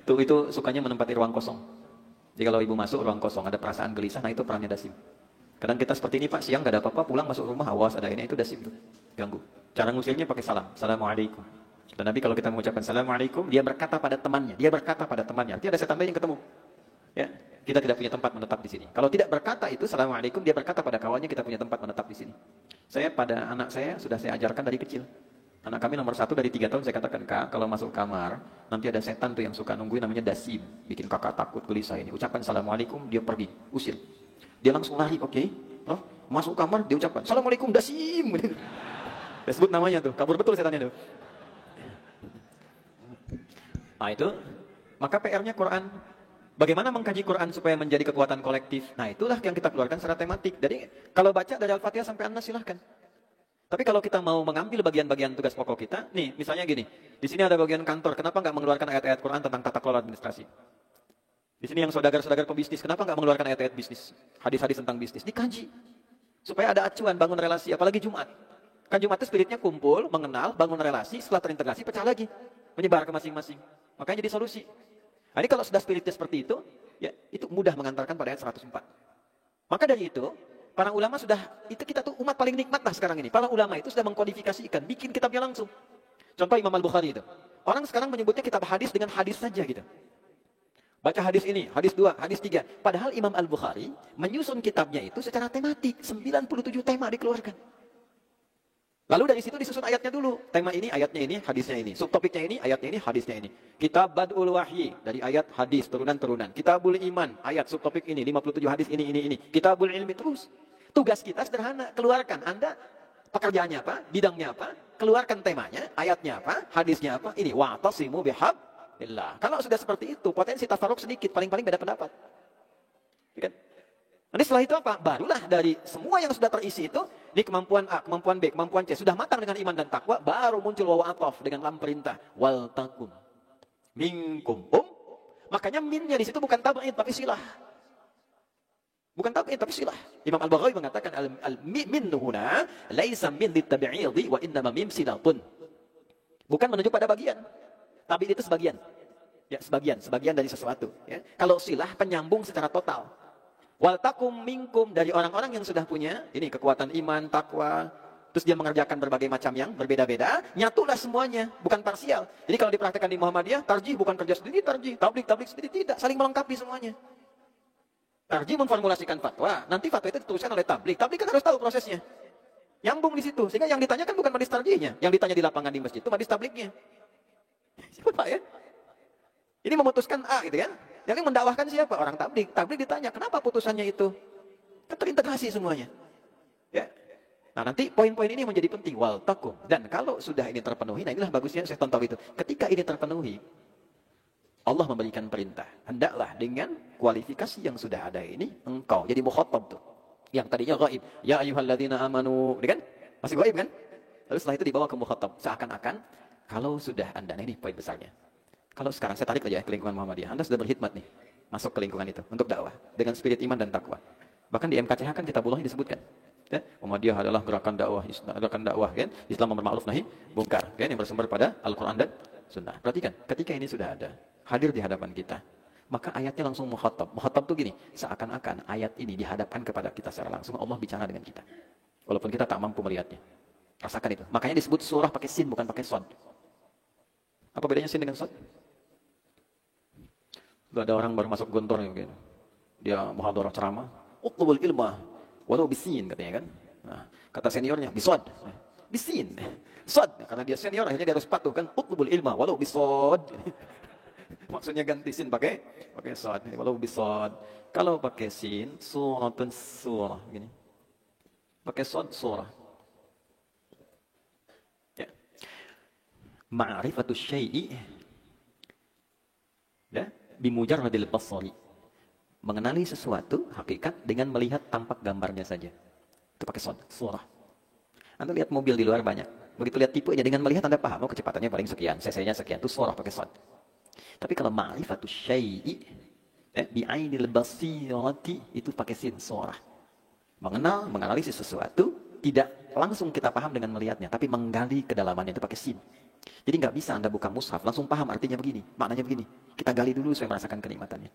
Tuh itu sukanya menempati ruang kosong. Jadi kalau ibu masuk ruang kosong, ada perasaan gelisah, nah itu perannya Dasim. Kadang kita seperti ini Pak, siang nggak ada apa-apa, pulang masuk rumah, awas ada ini, itu Dasim tuh. Ganggu. Cara ngusirnya pakai salam. Assalamualaikum. Dan Nabi kalau kita mengucapkan Assalamualaikum, dia berkata pada temannya. Dia berkata pada temannya. Artinya ada setan lain yang ketemu. Ya, kita tidak punya tempat menetap di sini. Kalau tidak berkata itu Assalamualaikum, dia berkata pada kawannya, kita punya tempat menetap di sini. Saya pada anak saya sudah saya ajarkan dari kecil. Anak kami nomor 1 dari 3 tahun saya katakan, Kak, kalau masuk kamar, nanti ada setan tuh yang suka nungguin namanya Dasim. Bikin kakak takut, gelisah ini. Ucapkan Assalamualaikum, dia pergi, usir. Dia langsung lari, oke. Oh, masuk kamar, dia ucapkan Assalamualaikum Dasim. Dia sebut namanya tuh, kabur betul setannya tuh. Nah itu, maka PR-nya Quran. Bagaimana mengkaji Quran supaya menjadi kekuatan kolektif? Nah itulah yang kita keluarkan secara tematik. Jadi kalau baca dari Al-Fatihah sampai An-Nas silahkan. Tapi kalau kita mau mengambil bagian-bagian tugas pokok kita, nih misalnya gini, di sini ada bagian kantor, kenapa nggak mengeluarkan ayat-ayat Quran tentang tata kelola administrasi? Di sini yang saudagar-saudagar pebisnis, kenapa nggak mengeluarkan ayat-ayat bisnis, hadis-hadis tentang bisnis? Dikaji supaya ada acuan bangun relasi, apalagi Jumat. Kan Jumat itu spiritnya kumpul, mengenal, bangun relasi, setelah terintegrasi pecah lagi, menyebar ke masing-masing. Makanya jadi solusi. Nah, ini kalau sudah spiritnya seperti itu, ya itu mudah mengantarkan pada ayat 104. Maka dari itu, para ulama sudah, itu kita tuh umat paling nikmat lah sekarang ini. Para ulama itu sudah mengkodifikasikan, bikin kitabnya langsung. Contoh Imam Al-Bukhari itu. Orang sekarang menyebutnya kitab hadis dengan hadis saja gitu. Baca hadis ini, hadis 2, hadis 3. Padahal Imam Al-Bukhari menyusun kitabnya itu secara tematik. 97 tema dikeluarkan. Lalu dari situ disusun ayatnya dulu. Tema ini, ayatnya ini, hadisnya ini. Subtopiknya ini, ayatnya ini, hadisnya ini. Kitab Bad'ul Wahyi, dari ayat hadis, turunan-turunan. Kitabul Iman, ayat subtopik ini, 57 hadis ini. Kitabul Ilmi, terus. Tugas kita sederhana, keluarkan. Anda pekerjaannya apa, bidangnya apa, keluarkan temanya, ayatnya apa, hadisnya apa. Ini, wa'tasimu bihablillah. Kalau sudah seperti itu, potensi tafarruq sedikit, paling-paling beda pendapat. Ya kan? Nanti setelah itu apa? Barulah dari semua yang sudah terisi itu, ini kemampuan A, kemampuan B, kemampuan C, sudah matang dengan iman dan takwa, baru muncul waw atof dengan lam perintah. Wal takum minkum Makanya minnya di situ bukan tab'id tapi silah. Bukan tab'id tapi silah. Imam Al-Baghawi mengatakan al-min huna laisa min litab'idhi wa innama mim silatun. Bukan menunjuk pada bagian. Tab'id itu sebagian. Ya, sebagian dari sesuatu, ya. Kalau silah penyambung secara total. Wal takum minkum, dari orang-orang yang sudah punya ini kekuatan iman, takwa, terus dia mengerjakan berbagai macam yang berbeda-beda, nyatulah semuanya, bukan parsial. Jadi kalau diperhatikan di Muhammadiyah, tarjih bukan kerja sendiri, tarjih, tablik sendiri, tidak, saling melengkapi semuanya. Tarjih memformulasikan fatwa, nanti fatwa itu dituliskan oleh tablik kan harus tahu prosesnya. Nyambung di situ, sehingga yang ditanyakan bukan majlis tarjihnya, yang ditanya di lapangan di masjid itu majlis tabliknya. Siapa ya? Ini memutuskan A gitu kan? Yang mendakwahkan siapa? Orang tablik. Tablik ditanya, kenapa putusannya itu? Kan terintegrasi semuanya. Ya. Nah nanti poin-poin ini menjadi penting. Wal takum. Dan kalau sudah ini terpenuhi, nah inilah bagusnya saya tahu itu. Ketika ini terpenuhi, Allah memberikan perintah. Hendaklah dengan kualifikasi yang sudah ada ini, engkau jadi mukhatab tuh. Yang tadinya ghaib. Ya ayyuhalladzina amanu. Kan? Masih ghaib kan? Lalu setelah itu dibawa ke mukhatab. Seakan-akan, kalau sudah Anda, nah ini poin besarnya. Kalau sekarang saya tarik aja ke lingkungan Muhammadiyah, Anda sudah berkhidmat nih, masuk ke lingkungan itu untuk dakwah dengan spirit iman dan takwa. Bahkan di MKCH kan Kitabullah disebutkan, ya, Muhammadiyah adalah gerakan dakwah, kan, Islam amar ma'ruf nahi munkar, kan, yang bersumber pada Al-Quran dan Sunnah. Perhatikan, ketika ini sudah ada, hadir di hadapan kita, maka ayatnya langsung mukhatab. Mukhatab tuh gini, seakan-akan ayat ini dihadapkan kepada kita secara langsung, Allah bicara dengan kita, walaupun kita tak mampu melihatnya. Rasakan itu. Makanya disebut surah pakai sin bukan pakai shad. Apa bedanya sin dengan shad? Lalu ada orang baru masuk gontor gitu. Dia muhadharah ceramah, utlubul ilma walau bisin katanya kan. Nah, kata seniornya bisod. Bisin. Sod. Karena dia senior akhirnya dia harus patuh kan, utlubul ilma walau bisod. Maksudnya ganti sin pakai sod. Walau bisod. Kalau pakai sin, suratun surah gini. Pakai sod surah. Ya. Ma'rifatus syai'i ya, bimujarradil basari. Mengenali sesuatu hakikat dengan melihat tampak gambarnya saja. Itu pakai sod, surah. Anda lihat mobil di luar banyak. Begitu lihat tipe aja dengan melihat Anda paham, oh kecepatannya paling sekian, cc-nya sekian, itu surah pakai sod. Tapi kalau ma'rifatus syai'i bi'ainil basirati itu pakai sin, surah. Menganalisis sesuatu tidak langsung kita paham dengan melihatnya, tapi menggali kedalamannya itu pakai sin. Jadi nggak bisa Anda buka mushaf langsung paham artinya begini, maknanya begini. Kita gali dulu supaya merasakan kenikmatannya.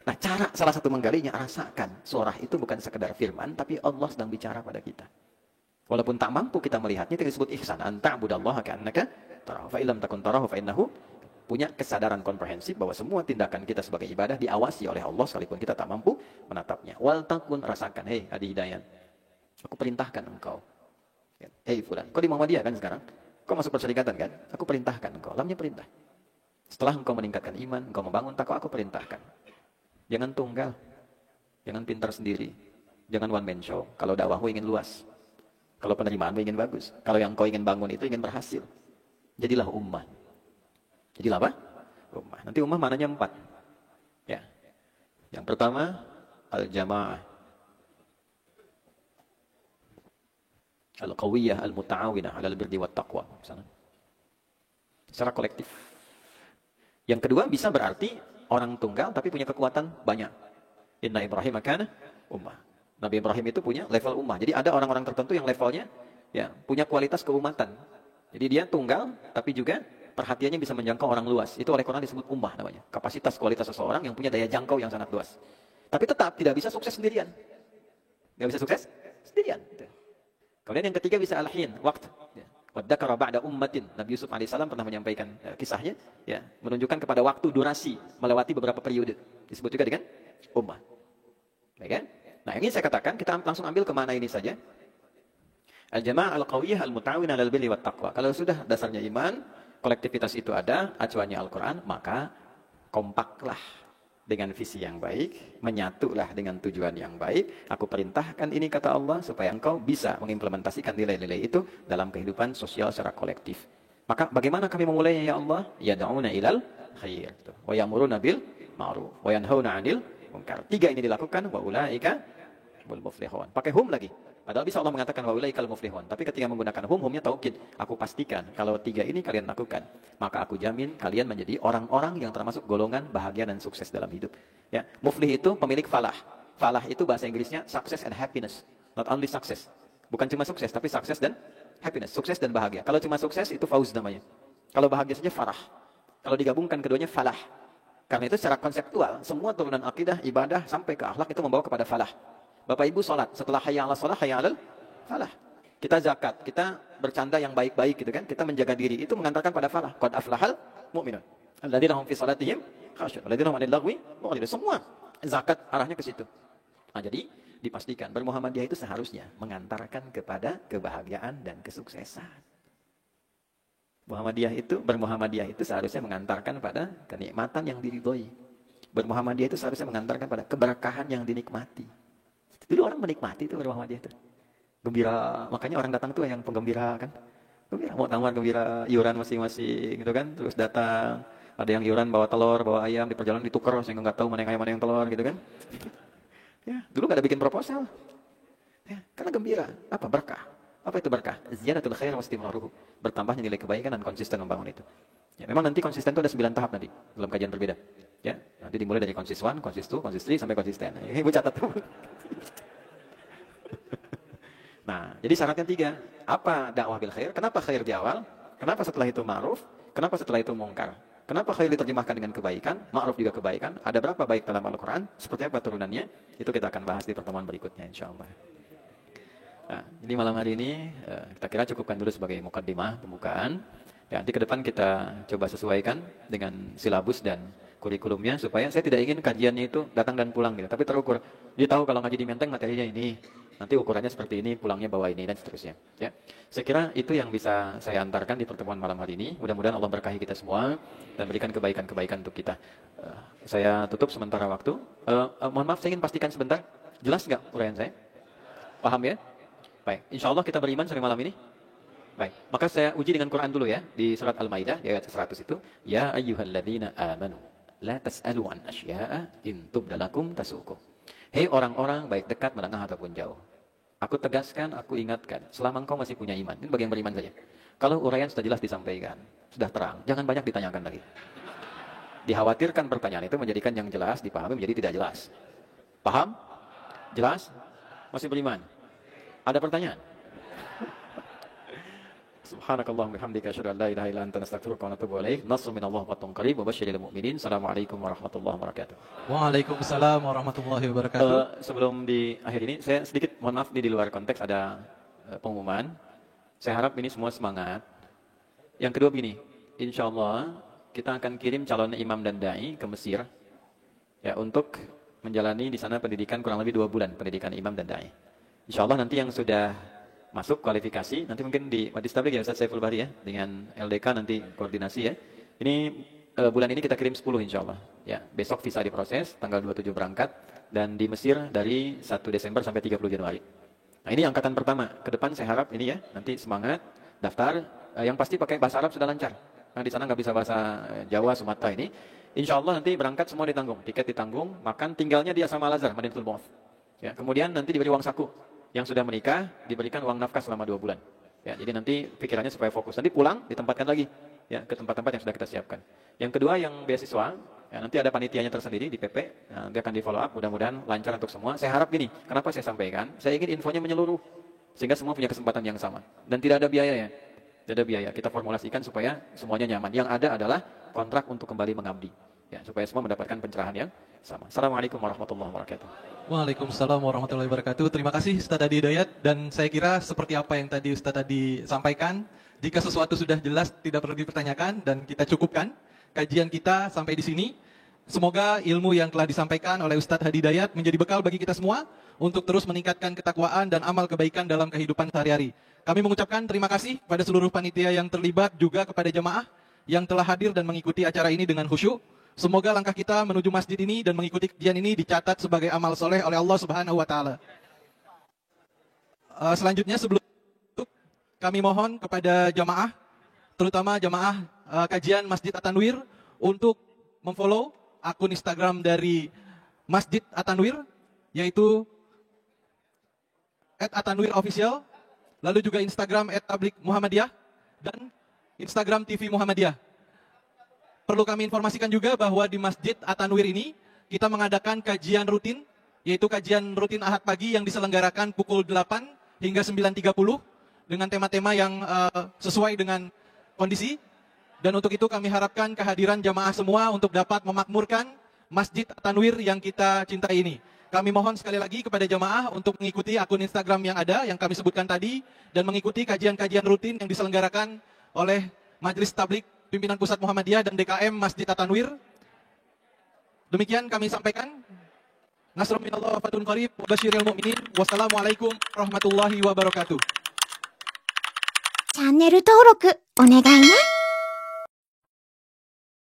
Nah, cara salah satu menggalinya, rasakan surah itu bukan sekedar firman, tapi Allah sedang bicara pada kita. Walaupun tak mampu kita melihatnya, itu disebut ihsan. Anta'budallaha ka'annaka tarahu fa illam takun tarahu fa innahu, punya kesadaran komprehensif bahwa semua tindakan kita sebagai ibadah diawasi oleh Allah sekalipun kita tak mampu menatapnya. Wal takun, rasakan, hei Adi Hidayat, aku perintahkan engkau. Hei fulan, kau di Muhammadiyah kan sekarang? Kau masuk persyarikatan kan? Aku perintahkan engkau. Lamnya perintah. Setelah engkau meningkatkan iman, engkau membangun takwa, aku perintahkan. Jangan tunggal. Jangan pintar sendiri. Jangan one man show. Kalau dakwahmu ingin luas. Kalau penerimaanmu ingin bagus. Kalau yang kau ingin bangun itu ingin berhasil. Jadilah ummah. Jadilah apa? Ummah. Nanti ummah maknanya 4. Ya. Yang pertama, al-jamaah. Al-qawiyah, al-muta'awinah, alal birri wat taqwa. Secara kolektif. Yang kedua bisa berarti orang tunggal tapi punya kekuatan banyak. Inna Ibrahim kana ummah. Nabi Ibrahim itu punya level ummah. Jadi ada orang-orang tertentu yang levelnya ya punya kualitas keumatan. Jadi dia tunggal tapi juga perhatiannya bisa menjangkau orang luas. Itu oleh Quran disebut ummah namanya. Kapasitas kualitas seseorang yang punya daya jangkau yang sangat luas. Tapi tetap tidak bisa sukses sendirian. Tidak bisa sukses sendirian. Kemudian yang ketiga bisa al-hin, waktu. Wadzakara ba'da ummatin. Nabi Yusuf alaihissalam pernah menyampaikan kisahnya, ya, menunjukkan kepada waktu, durasi, melewati beberapa periode. Disebut juga dengan ummah. Baik kan? Nah, yang ingin saya katakan, kita langsung ambil ke mana ini saja. Al-jama'ah al-qawiyah al-muta'awinah alal birri wat taqwa. Kalau sudah dasarnya iman, kolektivitas itu ada, acuannya Al-Quran, maka kompaklah dengan visi yang baik, menyatulah dengan tujuan yang baik. Aku perintahkan ini kata Allah supaya engkau bisa mengimplementasikan nilai-nilai itu dalam kehidupan sosial secara kolektif. Maka bagaimana kami memulainya ya Allah? Yad'una ilal khair. Wa ya'muruna bil ma'ruf wa yanhauna 'anil munkar. 3 ini dilakukan, wa ulaika humul muflihun. Pakai hum lagi. Padahal bisa Allah mengatakan wa ulaikal muflihun. Tapi ketika menggunakan humnya taukid. Aku pastikan kalau 3 ini kalian lakukan, maka aku jamin kalian menjadi orang-orang yang termasuk golongan bahagia dan sukses dalam hidup. Ya, muflih itu pemilik falah. Falah itu bahasa Inggrisnya success and happiness. Not only success. Bukan cuma sukses, tapi sukses dan happiness. Sukses dan bahagia. Kalau cuma sukses itu fauz namanya. Kalau bahagia saja farah. Kalau digabungkan keduanya falah. Karena itu secara konseptual, semua turunan akidah, ibadah, sampai ke akhlak itu membawa kepada falah. Bapak Ibu sholat, setelah hayya ala sholat, hayya alal falah. Kita zakat, kita bercanda yang baik-baik gitu kan, kita menjaga diri, itu mengantarkan pada falah. Qad aflahal mu'minun. Alladzina hum fi sholatihim khasyu'un. Alladzina hum 'anil lagwi mu'ridun. Semua zakat arahnya ke situ. Nah, jadi dipastikan bermuhammadiyah itu seharusnya mengantarkan kepada kebahagiaan dan kesuksesan. Bermuhammadiyah itu seharusnya mengantarkan pada kenikmatan yang diridhoi. Bermuhammadiyah itu seharusnya mengantarkan pada keberkahan yang dinikmati. Dulu orang menikmati itu bermuhammadiyah itu. Gembira, makanya orang datang tuh yang penggembira kan. Gembira, mau tawar gembira, iuran masing-masing gitu kan. Terus datang, ada yang iuran bawa telur, bawa ayam, di perjalanan ditukar sehingga nggak tahu mana yang ayam, mana yang telur gitu kan. Ya, dulu nggak ada bikin proposal. Ya, karena gembira, apa berkah? Apa itu berkah? Ziyadatul khair wa istimraruhu. Bertambahnya nilai kebaikan dan konsisten membangun itu. Ya, memang nanti konsisten itu ada 9 tahap nanti dalam kajian berbeda. Ya, nanti dimulai dari konsis 1, konsis 2, konsis 3 sampai konsisten. Ibu catat tuh. Nah, jadi syaratnya 3. Apa dakwah bil khair? Kenapa khair di awal? Kenapa setelah itu ma'ruf? Kenapa setelah itu mungkar? Kenapa khair diterjemahkan dengan kebaikan? Ma'ruf juga kebaikan. Ada berapa baik dalam Al-Quran? Seperti apa turunannya? Itu kita akan bahas di pertemuan berikutnya insyaallah. Nah, jadi malam hari ini kita kira cukupkan dulu sebagai mukaddimah, pembukaan. Ya, nanti ke depan kita coba sesuaikan dengan silabus dan kurikulumnya supaya saya tidak ingin kajiannya itu datang dan pulang gitu, tapi terukur. Dia tahu kalau ngaji di Menteng materinya ini, nanti ukurannya seperti ini, pulangnya bawa ini dan seterusnya. Ya, saya kira itu yang bisa saya antarkan di pertemuan malam hari ini. Mudah-mudahan Allah berkahi kita semua dan berikan kebaikan-kebaikan untuk kita. Saya tutup sementara waktu. Mohon maaf, saya ingin pastikan sebentar, jelas nggak uraian saya? Paham ya? Baik, insya Allah kita beriman sampai malam ini. Baik, maka saya uji dengan Quran dulu ya, di surat Al-Maidah, di ayat 100 itu. Ya ayyuhalladzina amanu, la tas'alu an asya'a in tubdalakum tasukum. Hei orang-orang baik dekat, menengah ataupun jauh. Aku tegaskan, aku ingatkan, selama engkau masih punya iman. Ini bagi yang beriman saja. Kalau uraian sudah jelas disampaikan, sudah terang, jangan banyak ditanyakan lagi. Dikhawatirkan pertanyaan itu menjadikan yang jelas dipahami menjadi tidak jelas. Paham? Jelas? Masih beriman? Ada pertanyaan? Subhanakallahumma bihamdika asyhadu an la ilaha illa anta astaghfiruka wa atubu ilaik. Nasrun minallahi wa fathun qarib wa basyiril mu'minin. Assalamualaikum warahmatullahi wabarakatuh. Waalaikumsalam warahmatullahi wabarakatuh. Sebelum di akhir ini saya sedikit mohon maaf di luar konteks ada pengumuman. Saya harap ini semua semangat. Yang kedua begini, insyaallah kita akan kirim calon imam dan dai ke Mesir ya untuk menjalani di sana pendidikan kurang lebih 2 bulan pendidikan imam dan dai. Insyaallah nanti yang sudah masuk kualifikasi, nanti mungkin di Majlis Tabligh ya Ustaz Saiful Bahri ya, dengan LDK nanti koordinasi ya. Ini bulan ini kita kirim 10 insyaallah. Ya, besok visa diproses, tanggal 27 berangkat, dan di Mesir dari 1 Desember sampai 30 Januari. Nah ini angkatan pertama, ke depan saya harap ini ya, nanti semangat, daftar, yang pasti pakai bahasa Arab sudah lancar. Nah di sana nggak bisa bahasa Jawa, Sumatera ini. Insyaallah nanti berangkat semua ditanggung, tiket ditanggung, makan tinggalnya di Asrama Al-Azhar, Madinatul Mauth. Ya, kemudian nanti diberi uang saku. Yang sudah menikah diberikan uang nafkah selama 2 bulan. Ya, jadi nanti pikirannya supaya fokus. Nanti pulang ditempatkan lagi ya ke tempat-tempat yang sudah kita siapkan. Yang kedua yang beasiswa, ya, nanti ada panitianya tersendiri di PP. Nah, nanti akan di follow up. Mudah-mudahan lancar untuk semua. Saya harap gini, kenapa saya sampaikan? Saya ingin infonya menyeluruh sehingga semua punya kesempatan yang sama dan tidak ada biaya ya. Tidak ada biaya. Kita formulasikan supaya semuanya nyaman. Yang ada adalah kontrak untuk kembali mengabdi. Ya, supaya semua mendapatkan pencerahan yang sama. Assalamualaikum warahmatullahi wabarakatuh. Waalaikumsalam warahmatullahi wabarakatuh. Terima kasih Ustaz Adi Hidayat, dan saya kira seperti apa yang tadi Ustaz tadi sampaikan, jika sesuatu sudah jelas tidak perlu dipertanyakan dan kita cukupkan kajian kita sampai di sini. Semoga ilmu yang telah disampaikan oleh Ustaz Hadi Hidayat menjadi bekal bagi kita semua untuk terus meningkatkan ketakwaan dan amal kebaikan dalam kehidupan sehari-hari. Kami mengucapkan terima kasih pada seluruh panitia yang terlibat, juga kepada jamaah yang telah hadir dan mengikuti acara ini dengan khusyuk. Semoga langkah kita menuju masjid ini dan mengikuti kajian ini dicatat sebagai amal soleh oleh Allah Subhanahu wa Ta'ala. Selanjutnya, sebelum itu, kami mohon kepada jamaah, terutama jamaah kajian Masjid At-Tanwir, untuk memfollow akun Instagram dari Masjid At-Tanwir, yaitu @At-Tanwir_official, lalu juga Instagram @Tabligh Muhammadiyah, dan Instagram TV Muhammadiyah. Perlu kami informasikan juga bahwa di Masjid At-Tanwir ini kita mengadakan kajian rutin, yaitu kajian rutin Ahad pagi yang diselenggarakan pukul 8 hingga 9.30 dengan tema-tema yang sesuai dengan kondisi. Dan untuk itu kami harapkan kehadiran jamaah semua untuk dapat memakmurkan Masjid At-Tanwir yang kita cintai ini. Kami mohon sekali lagi kepada jamaah untuk mengikuti akun Instagram yang ada, yang kami sebutkan tadi, dan mengikuti kajian-kajian rutin yang diselenggarakan oleh Majelis Tabligh Pimpinan Pusat Muhammadiyah dan DKM Masjid At-Tanwir. Demikian kami sampaikan. Nasrun minallahi wa fathun qarib wa basyiril mu'minin. Wassalamualaikum warahmatullahi wabarakatuh. チャンネル登録お願いね。